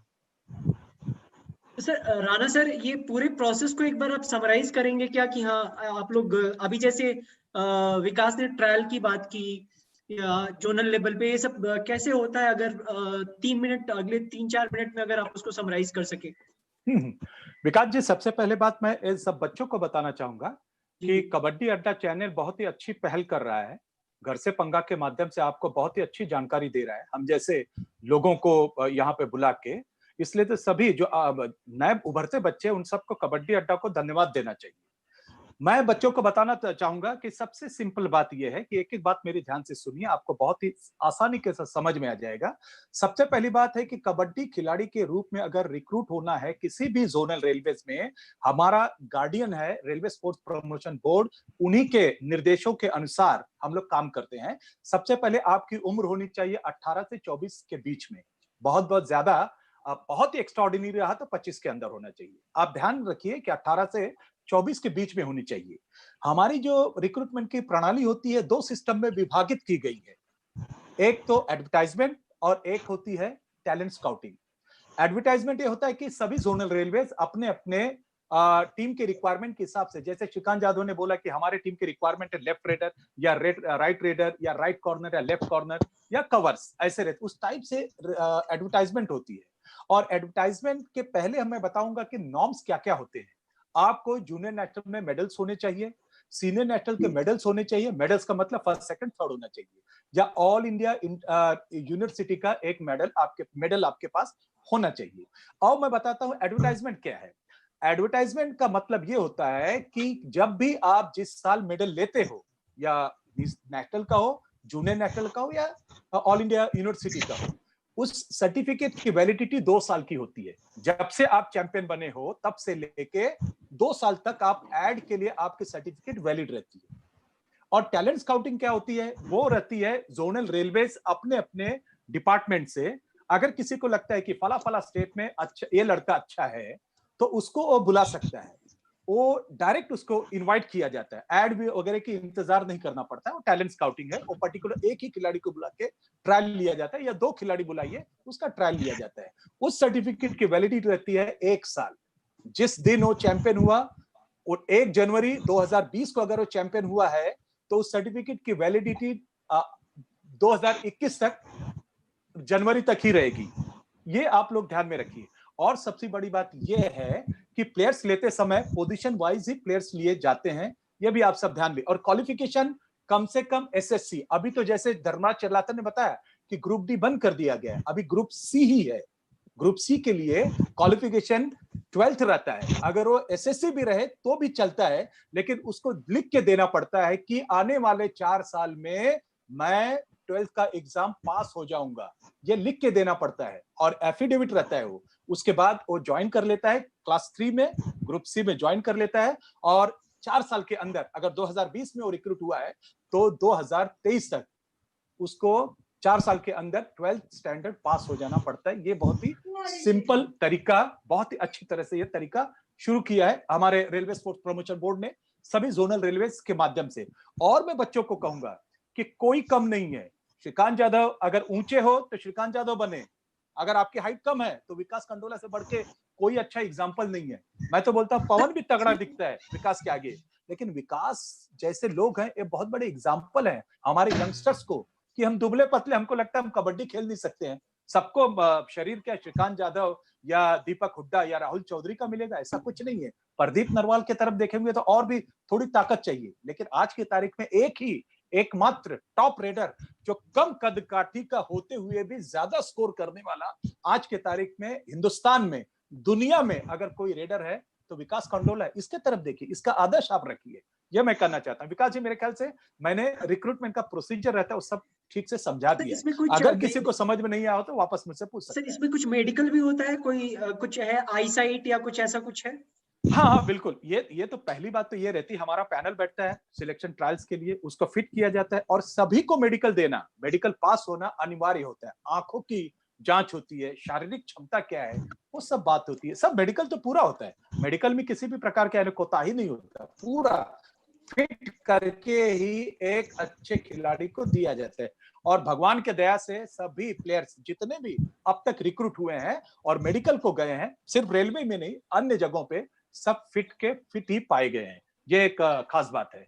सर राणा सर, ये पूरे प्रोसेस को एक बार आप समराइज करेंगे क्या कि हाँ आप लोग अभी जैसे विकास ने ट्रायल की बात की या जोनल लेवल पे, ये सब कैसे होता है? अगर 3 मिनट, अगले 3-4 मिनट में अगर आप उसको समराइज कर सके। विकास जी, सबसे पहले बात मैं इन सब बच्चों को बताना चाहूंगा कि कबड्डी अड्डा चैनल बहुत ही अच्छी पहल कर रहा है। घर से पंगा के माध्यम से आपको बहुत ही अच्छी जानकारी दे रहा है, हम जैसे लोगों को यहाँ पे बुला के। इसलिए तो सभी जो नए उभरते बच्चे, उन सबको कबड्डी अड्डा को धन्यवाद देना चाहिए। मैं बच्चों को बताना चाहूंगा कि सबसे सिंपल बात यह है कि एक एक बात मेरी ध्यान से सुनिए, आपको बहुत ही आसानी के साथ समझ में आ जाएगा। सबसे पहली बात है कि कबड्डी खिलाड़ी के रूप में अगर रिक्रूट होना है किसी भी जोनल रेलवेज में, हमारा गार्डियन है रेलवे स्पोर्ट्स प्रमोशन बोर्ड, उन्हीं के निर्देशों के अनुसार हम लोग काम करते हैं। सबसे पहले आपकी उम्र होनी चाहिए 18 से 24 के बीच में, बहुत ज्यादा बहुत ही एक्स्ट्राऑर्डिनरी रहा तो 25 के अंदर होना चाहिए। आप ध्यान रखिए कि 18 से 24 के बीच में होनी चाहिए। हमारी जो रिक्रूटमेंट की प्रणाली होती है 2 सिस्टम में विभाजित की गई है, एक तो एडवर्टाइजमेंट और एक होती है टैलेंट स्काउटिंग। एडवर्टाइजमेंट ये होता है कि सभी जोनल रेलवेज अपने अपने टीम के रिक्वायरमेंट के हिसाब से, जैसे श्रीकांत जाधव ने बोला कि हमारे टीम की रिक्वायरमेंट है लेफ्ट रेडर या राइट रेडर या राइट कॉर्नर या लेफ्ट कॉर्नर या कवर्स, ऐसे रहते उस टाइप से एडवर्टाइजमेंट होती है। और एडवर्टाइजमेंट के पहले मैं बताऊंगा कि नॉर्म्स क्या क्या होते हैं। आपको जूनियर नेशनल में मेडल्स होने चाहिए, सीनियर नेशनल के मेडल्स होने चाहिए, मेडल्स का मतलब फर्स्ट सेकंड थर्ड होना चाहिए, या ऑल इंडिया यूनिवर्सिटी का एक मेडल आपके पास होना चाहिए। और मैं बताता हूं एडवर्टाइजमेंट क्या है। एडवर्टाइजमेंट का मतलब ये होता है कि जब भी आप जिस साल मेडल लेते हो, या नेशनल का हो, जूनियर नेशनल का हो, या ऑल इंडिया यूनिवर्सिटी का हो, उस सर्टिफिकेट की वैलिडिटी 2 साल की होती है। जब से आप चैंपियन बने हो तब से लेके 2 साल तक आप ऐड के लिए आपकी सर्टिफिकेट वैलिड रहती है। और टैलेंट स्काउटिंग क्या होती है? वो रहती है जोनल रेलवेज अपने अपने डिपार्टमेंट से, अगर किसी को लगता है कि फला फला स्टेट में अच्छा ये लड़का अच्छा है तो उसको वो बुला सकता है, वो डायरेक्ट उसको इनवाइट किया जाता है, एड भी वगैरह की इंतजार नहीं करना पड़ता है। वो टैलेंट स्काउटिंग है, वो पर्टिकुलर एक ही खिलाड़ी को बुला के ट्रायल लिया जाता है, या 2 खिलाड़ी बुलाइए उसका ट्रायल लिया जाता है। उस सर्टिफिकेट की वैलिडिटी रहती है 1 साल। जिस दिन वो चैंपियन हुआ, और 1 जनवरी 2020 को अगर वो चैंपियन हुआ है तो उस सर्टिफिकेट की वैलिडिटी 2021 तक जनवरी तक ही रहेगी। ये आप लोग ध्यान में रखिए। और सबसे बड़ी बात यह है कि प्लेयर्स लेते समय पोजीशन वाइज ही प्लेयर्स लिए जाते हैं, ये भी आप सब ध्यान दें। और क्वालिफिकेशन कम से कम एसएससी, अभी तो जैसे धर्मराज चरलातन ने बताया कि ग्रुप डी बंद कर दिया गया है, अभी ग्रुप सी ही है। ग्रुप सी के लिए क्वालिफिकेशन 12th रहता है, अगर वो एसएससी भी रहे तो भी चलता है, लेकिन उसको लिख के देना पड़ता है कि आने वाले 4 साल में मैं 12th का एग्जाम पास हो जाऊंगा, ये लिख के देना पड़ता है। और एफिडेविट रहता है, वो उसके बाद वो ज्वाइन कर लेता है क्लास 3 में, ग्रुप सी में ज्वाइन कर लेता है। और 4 साल के अंदर, अगर 2020 में वो रिक्रूट हुआ है तो 2023 तक उसको 4 साल के अंदर 12th स्टैंडर्ड पास हो जाना पड़ता है। ये बहुत ही सिंपल तरीका, बहुत ही अच्छी तरह से ये तरीका शुरू किया है हमारे रेलवे स्पोर्ट्स प्रमोशन बोर्ड ने सभी जोनल रेलवेज के माध्यम से। और मैं बच्चों को कहूंगा कि कोई कम नहीं है। श्रीकांत जाधव अगर ऊंचे हो तो श्रीकांत जाधव बने, अगर आपकी हाइट कम है तो विकास कंडोला से बढ़ के कोई अच्छा एग्जाम्पल नहीं है। मैं तो बोलता हूं पवन भी तगड़ा दिखता है विकास के आगे, लेकिन विकास जैसे लोग हैं ये बहुत बड़े एग्जाम्पल हैं हमारे यंगस्टर्स को, कि हम दुबले पतले, हमको लगता है हम कबड्डी खेल नहीं सकते हैं, सबको शरीर क्या श्रीकांत जाधव या दीपक हुड्डा या राहुल चौधरी का मिलेगा, ऐसा कुछ नहीं है। प्रदीप नरवाल की तरफ देखेंगे तो और भी थोड़ी ताकत चाहिए, लेकिन आज की तारीख में एकमात्र टॉप रेडर जो कम कद काठी का होते हुए भी ज्यादा स्कोर करने वाला आज के तारीख में हिंदुस्तान में, दुनिया में अगर कोई रेडर है तो विकास कंडोला है। इसके तरफ देखिए, इसका आदर्श आप रखिए, यह मैं कहना चाहता हूं। विकास जी, मेरे ख्याल से मैंने रिक्रूटमेंट का प्रोसीजर रहता है वो सब ठीक से समझा दिया है। अगर किसी को समझ में नहीं आया हो तो वापस मुझसे पूछ सकते हैं। सर, इसमें कुछ मेडिकल भी होता है, कोई कुछ है, आई साइट या कुछ ऐसा कुछ है? हाँ, बिल्कुल। ये तो पहली बात तो ये रहती है, हमारा पैनल बैठता है सिलेक्शन ट्रायल्स के लिए, उसको फिट किया जाता है और सभी को मेडिकल देना, मेडिकल पास होना अनिवार्य होता है। आंखों की जांच होती है, शारीरिक क्षमता क्या है, वो सब बात होती है। सब मेडिकल तो पूरा होता है, मेडिकल में किसी भी प्रकार का कोताही नहीं होता, पूरा फिट करके ही एक अच्छे खिलाड़ी को दिया जाता है। और भगवान के दया से सभी प्लेयर्स जितने भी अब तक रिक्रूट हुए हैं और मेडिकल को गए हैं, सिर्फ रेलवे में नहीं अन्य जगहों पे सब फिट ही पाए गए हैं। ये एक खास बात है।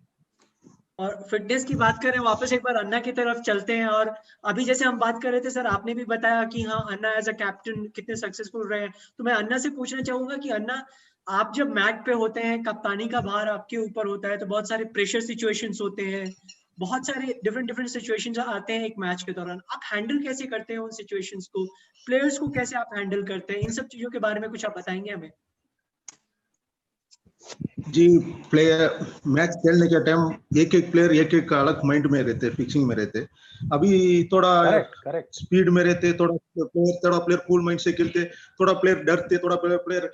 और फिटनेस की बात करें, वापस एक बार अन्ना की तरफ चलते हैं। और अभी जैसे हम बात कर रहे थे सर, आपने भी बताया कि हाँ अन्ना एज अ कैप्टन कितने सक्सेसफुल रहे हैं, तो मैं अन्ना से पूछना चाहूंगा कि अन्ना, आप जब मैच पे होते हैं, कप्तानी का भार आपके ऊपर होता है, तो बहुत सारे प्रेशर सिचुएशंस होते हैं, बहुत सारे डिफरेंट सिचुएशंस आते हैं एक मैच के दौरान, आप हैंडल कैसे करते हैं उन सिचुएशंस को, प्लेयर्स को कैसे आप हैंडल करते हैं, इन सब चीजों के बारे में कुछ आप बताएंगे हमें? जी, प्लेयर मैच खेलने के टाइम एक एक प्लेयर एक एक अलग माइंड में रहते, फिक्सिंग में रहते। अभी थोड़ा करेक्ट स्पीड में रहते, थोड़ा प्लेयर कूल माइंड से खेलते, थोड़ा प्लेयर डरते, थोड़ा प्लेयर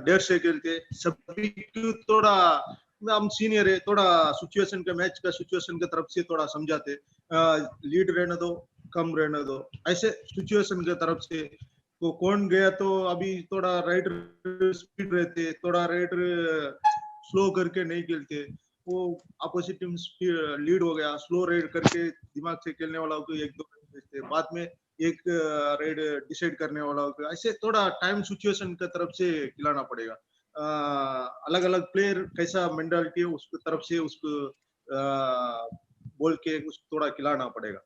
डर से खेलते। सभी को थोड़ा हम सीनियर है, थोड़ा सिचुएशन का, मैच का सिचुएशन की तरफ से थोड़ा समझाते, लीड रहने दो, कम रहने दो, ऐसे सिचुएशन की तरफ से। तो कौन गया तो अभी थोड़ा राइडर स्पीड रहते, थोड़ा राइडर स्लो करके नहीं खेलते, वो अपोजिट टीम लीड हो गया, स्लो रेड करके दिमाग से खेलने वाला हो तो एक दो रन भेजते, बाद में एक रेड डिसाइड करने वाला हो तो ऐसे थोड़ा टाइम सिचुएशन की तरफ से खिलाना पड़ेगा। अलग अलग प्लेयर कैसा मेंटालिटी है उसकी तरफ से उसको बोल के उसको थोड़ा खिलाना पड़ेगा।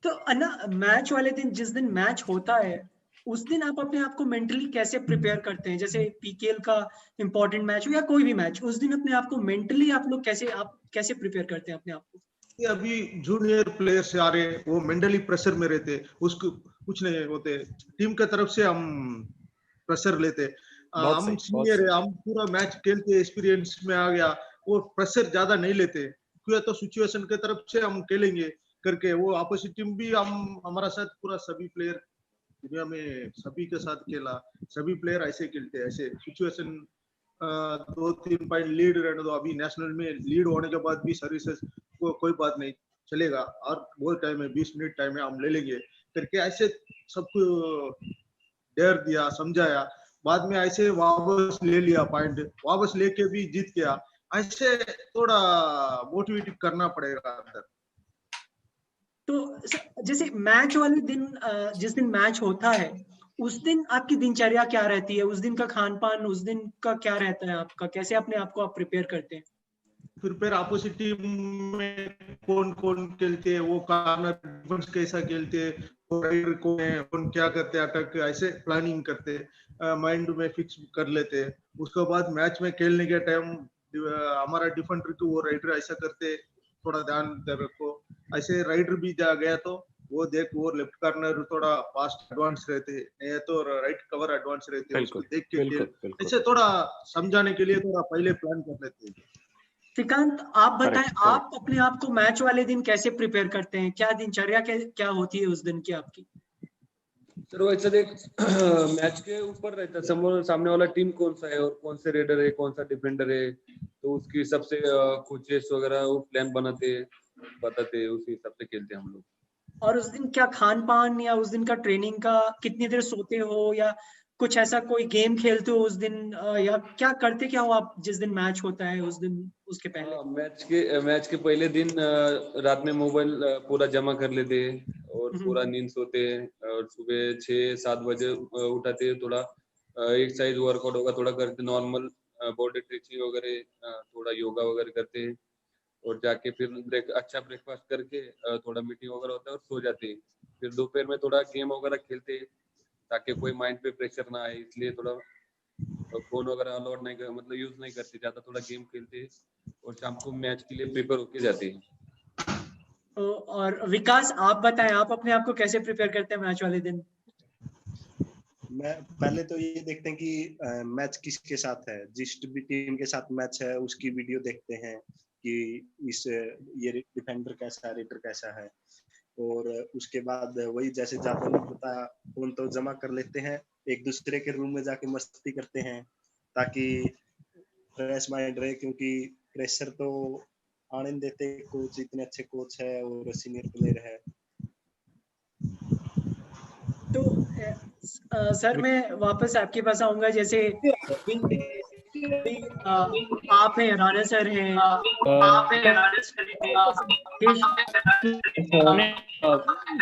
तो अन्ना, मैच वाले दिन, जिस दिन मैच होता है उस दिन आप अपने आप को मेंटली कैसे प्रिपेयर करते हैं? जैसे पीकेएल का इंपॉर्टेंट मैच हो या कोई भी मैच, उस दिन अपने आप को मेंटली आप लोग कैसे प्रिपेयर करते हैं अपने आप को? अभी जूनियर प्लेयर से आ रहे, वो मेंटली प्रेशर में रहते, उसको कुछ नहीं होते, टीम की तरफ से हम प्रेशर लेते, हम सीनियर है, हम पूरा मैच खेलते, एक्सपीरियंस में आ गया, वो प्रेशर ज्यादा नहीं लेते, क्यों तो सिचुएशन की तरफ से हम खेलेंगे करके। वो अपोजिट टीम भी हम हमारा साथ पूरा सभी प्लेयर दुनिया में सभी के साथ खेला, सभी प्लेयर ऐसे खेलते हैं, ऐसे सिचुएशन 2-3 पॉइंट लीड रहने दो, अभी नेशनल में लीड होने के बाद भी सर्विसेज को कोई बात नहीं चलेगा, और बहुत टाइम है, 20 मिनट टाइम है, हम ले लेंगे करके ऐसे सबको डेर दिया, समझाया, बाद में ऐसे वापस ले लिया पॉइंट, वापस लेके भी जीत गया, ऐसे थोड़ा मोटिवेट करना पड़ेगा अंदर। तो जैसे मैच वाले दिन, जिस दिन मैच होता है उस दिन आपकी दिनचर्या क्या रहती है? उस दिन का खान पान उस दिन का क्या रहता है आपका? कैसे अपने आप को आप प्रिपेयर करते हैं? प्रिपेयर अपोजिट टीम में कौन कौन खेलते हैं, वो कॉर्नर डिफेंस कैसा खेलते हैं, कौन क्या करते हैं, अटैक, ऐसे प्लानिंग करते, माइंड में फिक्स कर लेते। उसके बाद मैच में खेलने के टाइम हमारा डिफेंडर को वो राइडर ऐसा करते, थोड़ा ध्यान रखो, ऐसे राइडर भी जा गया तो वो देख, वो लेफ्ट कॉर्नर थोड़ा फास्ट एडवांस रहते हैं, तो राइट कवर एडवांस रहते हैं, उसको देख के ऐसे थोड़ा समझाने के लिए थोड़ा पहले प्लान कर लेते हैं। श्रीकांत, आप बताएं, आप अपने आप को मैच वाले दिन कैसे प्रिपेयर करते हैं? क्या दिनचर्या क्या होती है उस दिन की आपकी? सर वो ऐसा देख मैच के ऊपर रहता है, सामने वाला टीम कौन सा है और कौन से रेडर है, कौन सा डिफेंडर है, तो उसकी हिसाब से कोचेस वगैरह वो प्लान बताते, उसी हिसाब से खेलते हैं हम लोग। और उस दिन क्या खान पान या उस दिन का ट्रेनिंग का, कितनी देर सोते हो या कुछ ऐसा कोई गेम खेलते हो उस दिन, या क्या करते क्या हो आप जिस दिन मैच होता है उस दिन, उसके पहले? मैच के पहले दिन रात में मोबाइल पूरा जमा कर लेते और पूरा नींद सोते, और सुबह 6-7 बजे उठाते, थोड़ा एक्सरसाइज वर्कआउट होगा थोड़ा करते, नॉर्मल बॉडी स्ट्रेचिंग वगैरह, थोड़ा योगा वगैरह करते हैं, और जाके फिर अच्छा ब्रेकफास्ट करके थोड़ा मीटिंग वगैरह होता है और सो जाते हैं। फिर दोपहर में थोड़ा गेम वगैरह खेलते हैं ताकि कोई माइंड पे प्रेशर ना आए, इसलिए थोड़ा फोन वगैरह अलाउड नहीं कर, मतलब यूज नहीं करते ज्यादा, थोड़ा गेम खेलते हैं और शाम को मैच के लिए प्रिपेयर होके जाते हैं। और विकास, आप बताएं, आप अपने आप को कैसे प्रिपेयर करते हैं मैच वाले दिन? मैं पहले तो ये देखते हैं कि मैच किसके साथ है, जिस भी टीम के साथ मैच है उसकी वीडियो देखते हैं कि ये डिफेंडर कैसा है, रेडर कैसा है, और उसके बाद वही जैसे जापान ने बताया, फोन तो जमा कर लेते हैं, एक दूसरे के रूम में जाके मस्ती करते हैं ताकि फ्रेश माइंड रहे, क्योंकि प्रेशर तो आने नहीं देते, कोच इतने अच्छे कोच है और सीनियर प्लेयर है। तो सर मैं वापस आपके पास आऊंगा, जैसे आप हैं, राणा सर हैं,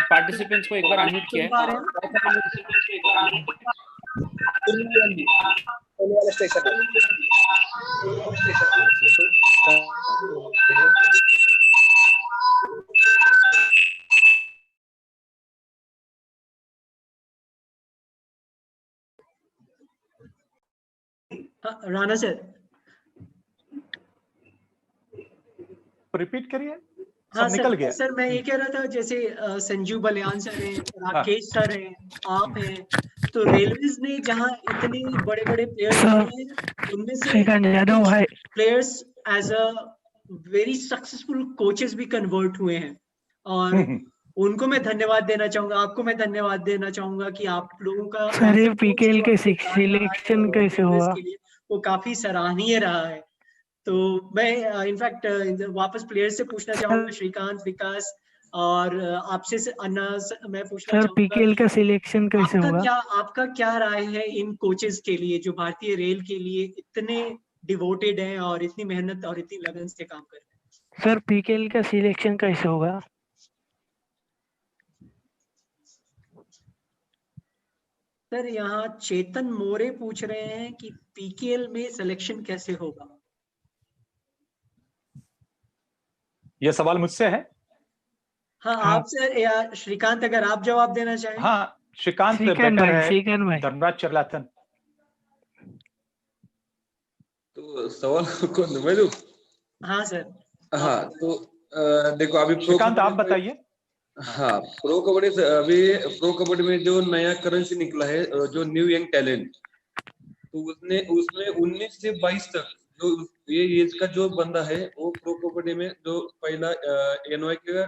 पार्टिसिपेंट्स को एक बार अनम्यूट किया है। राणा सर रिपीट करिए। हाँ निकल गया सर, मैं ये कह रहा था, जैसे संजू बलियान सर हैं, राकेश सर हैं, आप हैं, तो रेलवेज ने जहाँ इतने बड़े बड़े प्लेयर्स हैं, उनमें से players as a very successful coaches भी कन्वर्ट हुए हैं, और उनको मैं धन्यवाद देना चाहूंगा, आपको मैं धन्यवाद देना चाहूंगा कि आप लोगों का सर ये पीकेएल के सिलेक्शन कैसे हुआ, वो काफी सराहनीय रहा है। तो मैं इनफैक्ट वापस प्लेयर से पूछना चाहूंगा, श्रीकांत, विकास और आपसे अन्ना, मैं पूछना चाहूंगा पीकेएल का सिलेक्शन कैसे हुआ? आपका क्या राय है इन कोचेस के लिए जो भारतीय रेल के लिए इतने डिवोटेड हैं और इतनी मेहनत और इतनी लगन से काम कर रहे हैं। सर पीकेएल का सिलेक्शन कैसे होगा? सर यहाँ चेतन मोरे पूछ रहे हैं कि पीकेएल में सिलेक्शन कैसे होगा। यह सवाल मुझसे है? हाँ, आप सर या श्रीकांत अगर आप जवाब देना चाहें। हाँ, श्रीकांत श्रीकांत बेटर भाई, है। श्रीकांत भाई। धनराज चरलाथन। तो सवाल कौन मैं दूं? हाँ सर। हाँ तो देखो अभी श्रीकांत आप बताइए। हाँ, प्रो कबड्डी से अभी प्रो कबड्डी में जो नया करेंसी निकला है, जो न्यू यंग टैलेंट, तो उसमें 19 से 22 तक जो ये एज का जो बंदा है वो प्रो कबड्डी में जो पहला एनवाई के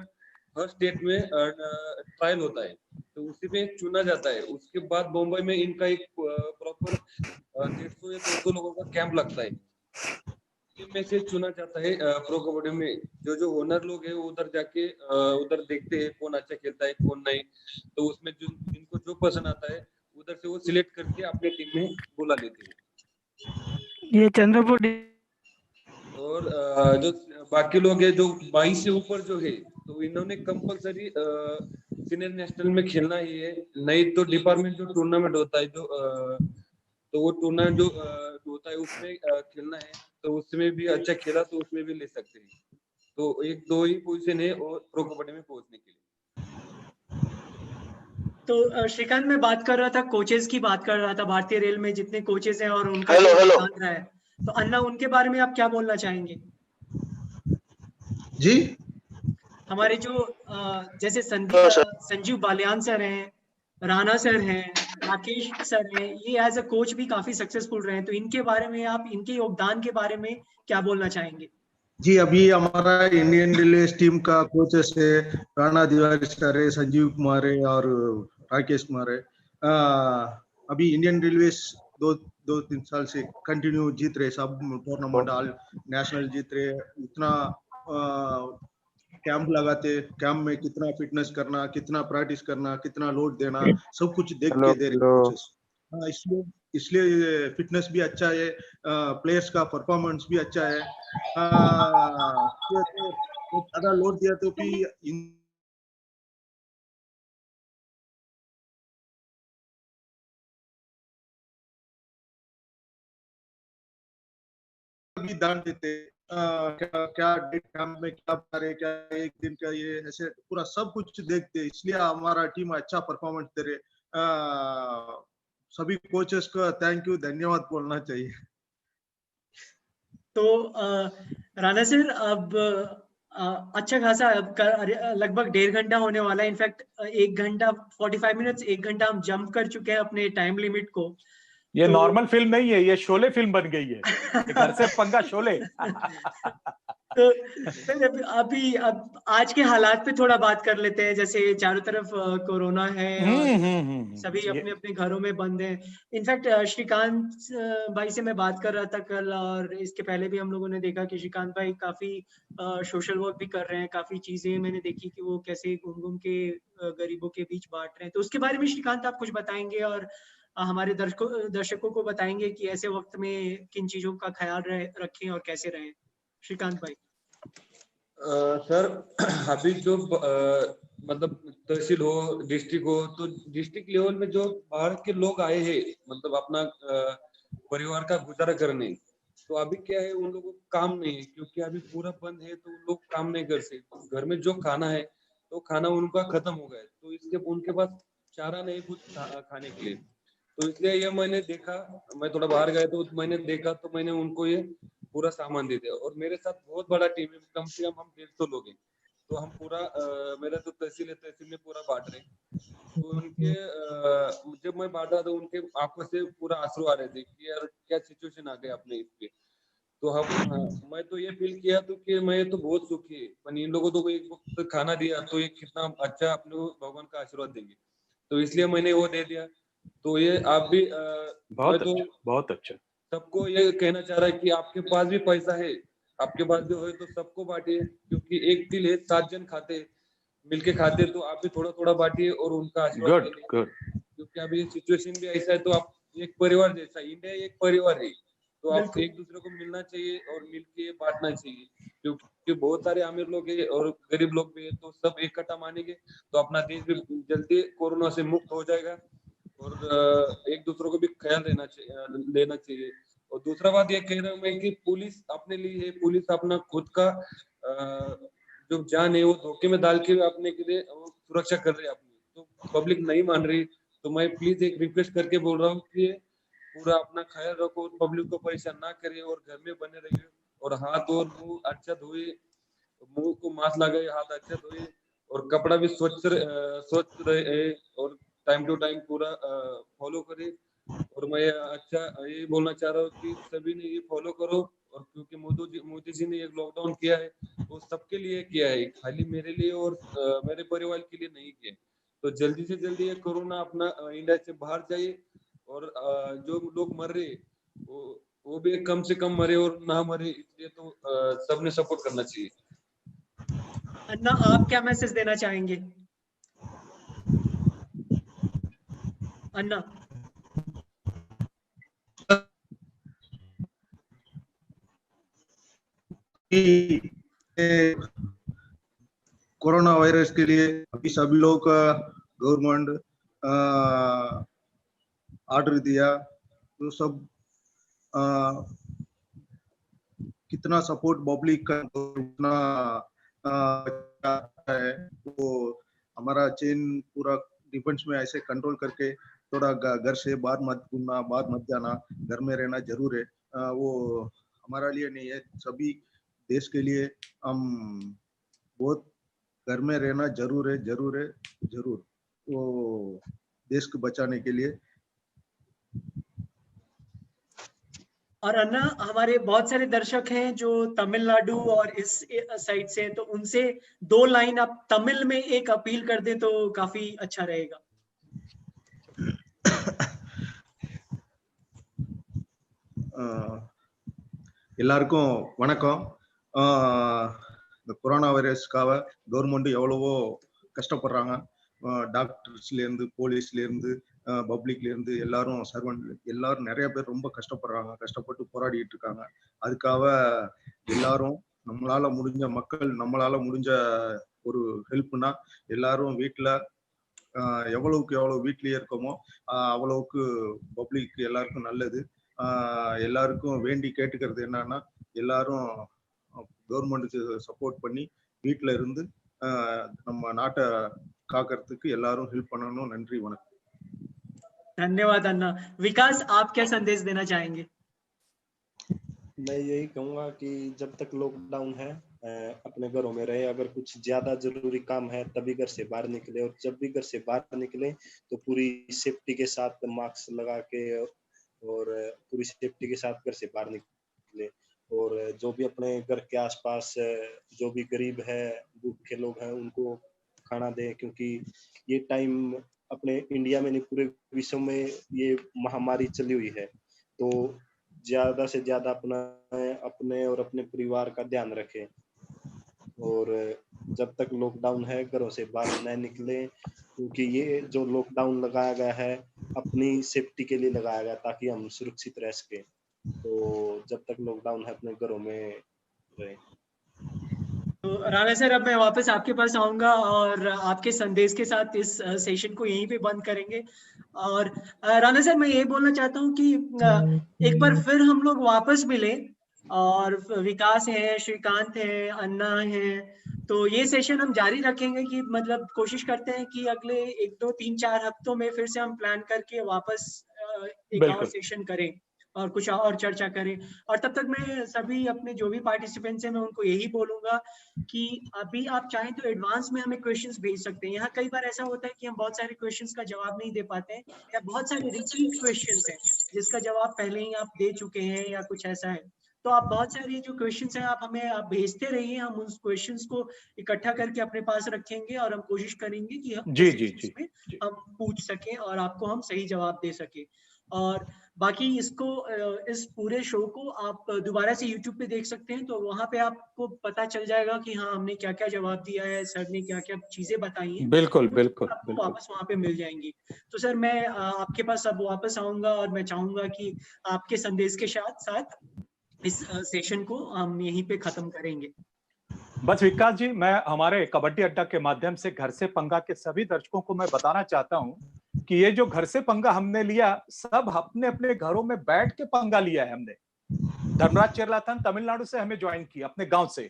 हर स्टेट में ट्रायल होता है, तो उसी में चुना जाता है। उसके बाद बम्बई में इनका एक प्रॉपर 150 या 200 लोगों का कैंप लगता है, में से चुना जाता है। प्रो कबड्डी में जो ओनर लोग हैं वो उधर जाके उधर देखते हैं कौन अच्छा खेलता है कौन नहीं, तो उसमें जिनको जो पसंद आता है उधर से वो सिलेक्ट करके अपने टीम में बुला लेते हैं। ये चंद्रपुर और जो बाकी लोग हैं जो 22 से ऊपर जो है, तो इन्होंने कंपलसरी सीनियर नेशनल में खेलना ही है, नहीं तो डिपार्टमेंट जो टूर्नामेंट होता है तो वो टूर्नामेंट जो होता है उसमें खेलना है, तो उसमें भी अच्छा खेला तो उसमें भी ले सकते हैं। तो एक दो ही पोजीशन है और प्रो कबड्डी में पहुंचने के लिए। तो श्रीकांत मैं बात कर रहा था, कोचेस की बात कर रहा था, भारतीय रेल में जितने कोचेस हैं और उनका हेलो रहा है, तो अन्ना उनके बारे में आप क्या बोलना चाहेंगे? जी, हमारे जो जैसे संजीव बालियान सर हैं, राणा सर हैं, राकेश सर हैं, ये एज अ कोच भी काफी सक्सेसफुल रहे हैं, तो इनके बारे में आप इनके योगदान के बारे में क्या बोलना चाहेंगे? जी, अभी हमारा इंडियन रेलवे टीम का कोचेस है राणा तिवारी सर है, संजीव कुमार है और राकेश कुमार है। अभी इंडियन रेलवे 2-3 साल से कंटिन्यू जीत रहे, सब टूर्नामेंट ऑल नेशनल जीत रहे। इतना कैंप लगाते, कैंप में कितना फिटनेस करना, कितना प्रैक्टिस करना, कितना लोड देना, सब कुछ देख के दे रहे कोचेस। इसलिए फिटनेस भी अच्छा है, प्लेयर्स का परफॉर्मेंस भी अच्छा है। तो ज्यादा लोड दिया तो भी भी दान देते, क्या डेट कैंप में क्या करे, क्या एक दिन का ये ऐसे पूरा सब कुछ देखते, इसलिए हमारा टीम अच्छा परफॉर्मेंस दे रहे। सभी कोचेस को थैंक यू, धन्यवाद बोलना चाहिए। तो राणा सर, अब अच्छा खासा लगभग 1.5 घंटा होने वाला है, इनफैक्ट 1 घंटा 45 मिनट्स 1 घंटा हम जंप कर चुके हैं अपने टाइम लिमिट को। ये नॉर्मल फिल्म नहीं है, ये शोले फिल्म बन गई है, घर से पंगा शोले। तो अभी अब आज के हालात पे थोड़ा बात कर लेते हैं। जैसे चारों तरफ कोरोना है और सभी अपने अपने घरों में बंद हैं। इनफैक्ट श्रीकांत भाई से मैं बात कर रहा था कल, और इसके पहले भी हम लोगों ने देखा कि श्रीकांत भाई काफी सोशल वर्क भी कर रहे हैं। काफी चीजें मैंने देखी कि वो कैसे घूम के गरीबों के बीच बांट रहे हैं। तो उसके बारे में श्रीकांत आप कुछ बताएंगे और हमारे दर्शकों को बताएंगे कि ऐसे वक्त में किन चीजों का ख्याल रखें और कैसे रहें। श्रीकांत भाई। सर अभी जो मतलब तहसील हो, डिस्ट्रिक्ट हो, तो डिस्ट्रिक्ट लेवल में जो बाहर के लोग आए हैं, मतलब अपना परिवार का गुजारा करने, तो अभी क्या है उन लोगों को काम नहीं है, क्योंकि अभी पूरा बंद है, तो उन लोग काम नहीं कर सकते। घर में जो खाना है तो खाना उनका खत्म हो गया है, तो इसके उनके पास चारा नहीं कुछ खाने के लिए। तो इसलिए ये मैंने देखा, मैं थोड़ा बाहर गया तो मैंने देखा, तो मैंने उनको ये पूरा सामान दे दिया। और मेरे साथ बहुत बड़ा टीम है, कम से कम हम 150 लोग हैं, तो हम पूरा मेरा जो तहसील है, तहसील में पूरा बांट रहे। तो उनके जब मैं बांटा तो उनके आंखों से पूरा आंसू आ रहे थे कि यार क्या सिचुएशन आ गया अपने इस पे। तो हम मैं तो ये फील किया तो कि मैं तो बहुत सुखी है, पर इन लोगों को एक वक्त खाना दिया तो ये कितना अच्छा अपने भगवान का आशीर्वाद देंगे, तो इसलिए मैंने वो दे दिया। तो ये आप भी बहुत अच्छा सबको ये कहना चाह रहा है कि आपके पास भी पैसा है, आपके पास जो है तो सबको बांटिए, क्योंकि एक तिल है 7 जन खाते, मिलके खाते, तो आप भी थोड़ा थोड़ा बांटिए और उनका आशीर्वाद लीजिए। क्योंकि अभी सिचुएशन भी ऐसा है, तो आप एक परिवार जैसा, इंडिया एक परिवार है, तो आप बिल्कुल। एक दूसरे को मिलना चाहिए और मिलके बांटना चाहिए, क्योंकि बहुत सारे अमीर लोग हैं और गरीब लोग भी है, तो सब इकट्ठा मानेंगे तो अपना देश भी जल्दी कोरोना से मुक्त हो जाएगा। और एक दूसरे को भी ख्याल लेना चाहिए। और दूसरा बात ये कह रहा हूँ मैं कि पुलिस अपने लिए है, पुलिस अपना खुद का जो जान है वो धोखे में डाल के अपने के लिए सुरक्षा कर रही है अपनी, तो पब्लिक नहीं मान रही। तो मैं प्लीज एक रिक्वेस्ट करके बोल रहा हूँ कि पूरा अपना ख्याल रखो और पब्लिक को परेशान ना करिए और घर में बने रहिए और हाथ और मुंह अच्छा धोए, मुंह को मास्क लगाए, हाथ अच्छा धोए और कपड़ा भी स्वच्छ रहे और टाइम टू टाइम पूरा फॉलो करे। और मैं अच्छा ये बोलना चाह रहा हूँ कि सभी ने ये फॉलो करो, और क्योंकि मोदी जी ने ये लॉकडाउन किया है वो सबके लिए किया है, खाली मेरे लिए और मेरे परिवार के लिए नहीं किया। तो जल्दी से जल्दी ये कोरोना अपना इंडिया से बाहर जाए और जो लोग मर रहे वो भी कम से कम मरे और ना मरे, इसलिए तो सबने सपोर्ट करना चाहिए। अन्ना, आप क्या मैसेज देना चाहेंगे? अन्ना। कोरोना वायरस के लिए अभी सभी लोग गवर्नमेंट ऑर्डर दिया, तो सब कितना सपोर्ट पब्लिक का उतना है, वो हमारा चेन पूरा डिफेंस में ऐसे कंट्रोल करके थोड़ा घर से बाहर मत घूमना, बाहर मत जाना, घर में रहना जरूर है। वो हमारा लिए नहीं है, सभी देश के लिए हम बहुत घर में रहना जरूर है, जरूर है, जरूर, वो देश को बचाने के लिए। और अन्ना, हमारे बहुत सारे दर्शक हैं जो तमिलनाडु और इस साइड से, तो उनसे 2 लाइन आप तमिल में एक अपील कर दें तो काफी अच्छा रहेगा। எல்லாருக்கும் வணக்கம். இந்த கொரோனா வைரஸ்க்காக கவர்மெண்ட் எவ்வளவோ கஷ்டப்படுறாங்க. டாக்டர்ஸ்ல இருந்து, போலீஸ்ல இருந்து, பப்ளிக்ல இருந்து எல்லாரும், சர்வன்ட் எல்லாரும் நிறைய பேர் ரொம்ப கஷ்டப்படுறாங்க, கஷ்டப்பட்டு போராடிட்டு இருக்காங்க. அதுக்காக எல்லாரும் நம்மளால முடிஞ்ச, மக்கள் நம்மளால முடிஞ்ச ஒரு ஹெல்ப்னா எல்லாரும் வீட்டுல எவ்வளவுக்கு எவ்வளவு வீட்லயே இருக்கோமோ அவ்வளவுக்கு பப்ளிக் எல்லாருக்கும் நல்லது. எல்லாருக்கும் வேண்டி கேட்டுக்கிறது என்னன்னா, எல்லாரும் கவர்மெண்ட்டுக்கு சப்போர்ட் பண்ணி வீட்டுல இருந்து நம்ம நாட்டை காக்கிறதுக்கு எல்லாரும் हेल्प பண்ணணும். நன்றி, வணக்கம். धन्यवाद अन्ना। विकास, आप क्या संदेश देना चाहेंगे? मैं यही कहूंगा कि जब तक लॉकडाउन है अपने घरों में रहे। अगर कुछ ज्यादा जरूरी काम है तभी घर से बाहर निकले, और जब भी घर से बाहर निकले तो पूरी सेफ्टी के साथ मास्क लगा के और पूरी सेफ्टी के साथ घर से बाहर निकले। और जो भी अपने घर के आसपास जो भी गरीब है, भूखे लोग हैं, उनको खाना दें, क्योंकि ये टाइम अपने इंडिया में नहीं पूरे विश्व में ये महामारी चली हुई है। तो ज्यादा से ज्यादा अपने और अपने परिवार का ध्यान रखें। और जब तक लॉकडाउन है घरों से बाहर न निकले, क्योंकि ये जो लॉकडाउन लगाया गया है अपनी सेफ्टी के लिए लगाया गया ताकि हम सुरक्षित रह सके। तो जब तक लॉकडाउन है अपने घरों में रहे। तो राणा सर, अब मैं वापस आपके पास आऊंगा और आपके संदेश के साथ इस सेशन को यहीं पे बंद करेंगे। और राणा सर, मैं ये बोलना चाहता हूँ कि एक बार फिर हम लोग वापस मिले, और विकास है, श्रीकांत है, अन्ना है, तो ये सेशन हम जारी रखेंगे कि मतलब कोशिश करते हैं कि अगले 1, 2, 3, 4 हफ्तों में फिर से हम प्लान करके वापस एक और सेशन करें और कुछ और चर्चा करें। और तब तक मैं सभी अपने जो भी पार्टिसिपेंट्स हैं मैं उनको यही बोलूंगा कि अभी आप चाहें तो एडवांस में हमें क्वेश्चंस भेज सकते हैं। यहाँ कई बार ऐसा होता है कि हम बहुत सारे क्वेश्चंस का जवाब नहीं दे पाते हैं, या बहुत सारे रिपीट क्वेश्चंस हैं जिसका जवाब पहले ही आप दे चुके हैं या कुछ ऐसा है। तो आप बहुत सारे जो क्वेश्चंस हैं आप भेजते रहिए, हम उस क्वेश्चंस को इकट्ठा करके अपने पास रखेंगे और हम कोशिश करेंगे कि हम जी हम पूछ सकें और आपको हम सही जवाब दे सके। और बाकी इसको इस पूरे शो को आप दोबारा से YouTube पे देख सकते हैं, तो वहां पे आपको पता चल जाएगा कि हाँ हमने क्या क्या जवाब दिया है, सर ने क्या क्या चीजें बताई हैं। बिल्कुल तो बिल्कुल आपको बिल्कुल। वापस वहां पे मिल जाएंगी। तो सर मैं आपके पास अब वापस आऊंगा और मैं चाहूंगा कि आपके संदेश के साथ साथ इस सेशन को हम यहीं पे खत्म करेंगे। बस विकास जी, मैं हमारे कबड्डी अड्डा के माध्यम से घर से पंगा के सभी दर्शकों को मैं बताना चाहता हूं कि ये जो घर से पंगा हमने लिया, सब अपने अपने घरों में बैठ के पंगा लिया है हमने। धर्मराज चेरलाथन तमिलनाडु से हमें ज्वाइन किया, अपने गांव से।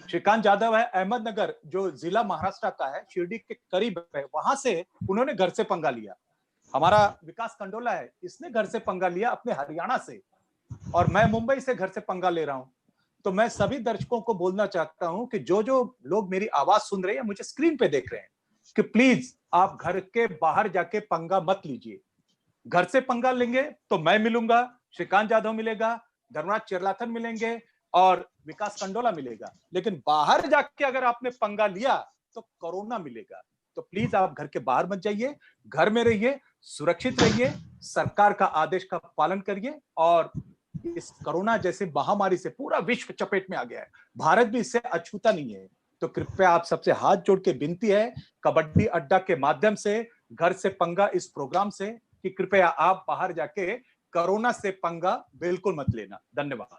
श्रीकांत यादव है अहमदनगर, जो जिला महाराष्ट्र का है, शिरडी के करीब है, वहां से उन्होंने घर से पंगा लिया। हमारा विकास कंडोला है, इसने घर से पंगा लिया अपने हरियाणा से, और मैं मुंबई से घर से पंगा ले रहा हूं। तो मैं सभी दर्शकों को बोलना चाहता हूं कि जो जो लोग मेरी आवाज सुन रहे हैं, मुझे स्क्रीन पे देख रहे हैं, कि प्लीज आप घर के बाहर जाके पंगा मत लीजिए। घर से पंगा लेंगे तो मैं मिलूंगा, श्रीकांत यादव मिलेगा, धर्मराज चेरलाथन मिलेंगे और विकास कंडोला मिलेगा, लेकिन बाहर जाके अगर आपने पंगा लिया तो कोरोना मिलेगा। तो प्लीज आप घर के बाहर मत जाइए, घर में रहिए, सुरक्षित रहिए, सरकार का आदेश का पालन करिए। और इस कोरोना जैसे महामारी से पूरा विश्व चपेट में आ गया है, भारत भी इससे अछूता नहीं है। तो कृपया आप सबसे हाथ जोड़ के विनती है, कबड्डी अड्डा के माध्यम से, घर से पंगा इस प्रोग्राम से, कि कृपया आप बाहर जाके कोरोना से पंगा बिल्कुल मत लेना। धन्यवाद।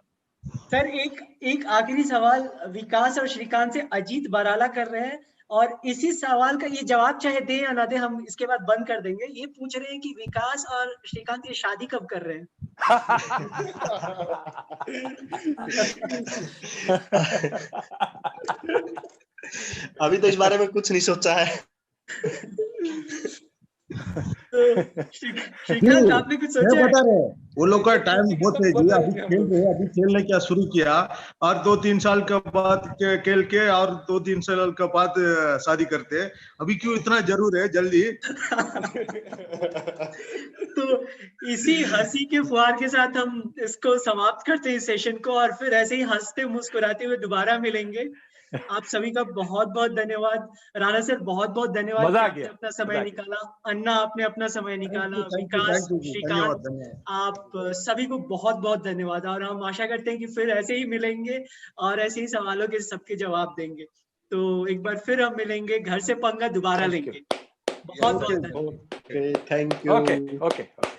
सर एक आखिरी सवाल विकास और श्रीकांत से अजीत बराला कर रहे हैं, और इसी सवाल का ये जवाब चाहे दे या ना दे, हम इसके बाद बंद कर देंगे। ये पूछ रहे हैं कि विकास और श्रीकांत ये शादी कब कर रहे हैं? अभी तो इस बारे में कुछ नहीं सोचा है। तो श्रीकांत आपने कुछ सोचा है? बता रहे वो लोग का टाइम बहुत है जी, अभी खेल रहे हैं, अभी खेलने क्या शुरू किया, और 2-3 साल के बाद खेल के और 2-3 साल के बाद शादी करते हैं। अभी क्यों इतना जरूर है जल्दी? तो इसी हंसी के फुहार के साथ हम इसको समाप्त करते हैं इस सेशन को, और फिर ऐसे ही हंसते मुस्कुराते हुए दोबारा मिलेंगे। आप सभी का बहुत बहुत धन्यवाद। राणा सर बहुत बहुत धन्यवाद, मजा आ आपने गया, अपना समय निकाला। अन्ना आपने अपना समय निकाला। विकास, श्रीकांत, आप सभी को बहुत बहुत धन्यवाद, और हम आशा करते हैं कि फिर ऐसे ही मिलेंगे और ऐसे ही सवालों के सबके जवाब देंगे। तो एक बार फिर हम मिलेंगे, घर से पंगा दोबारा लेंगे। बहुत बहुत धन्यवाद। Thank you. ओके।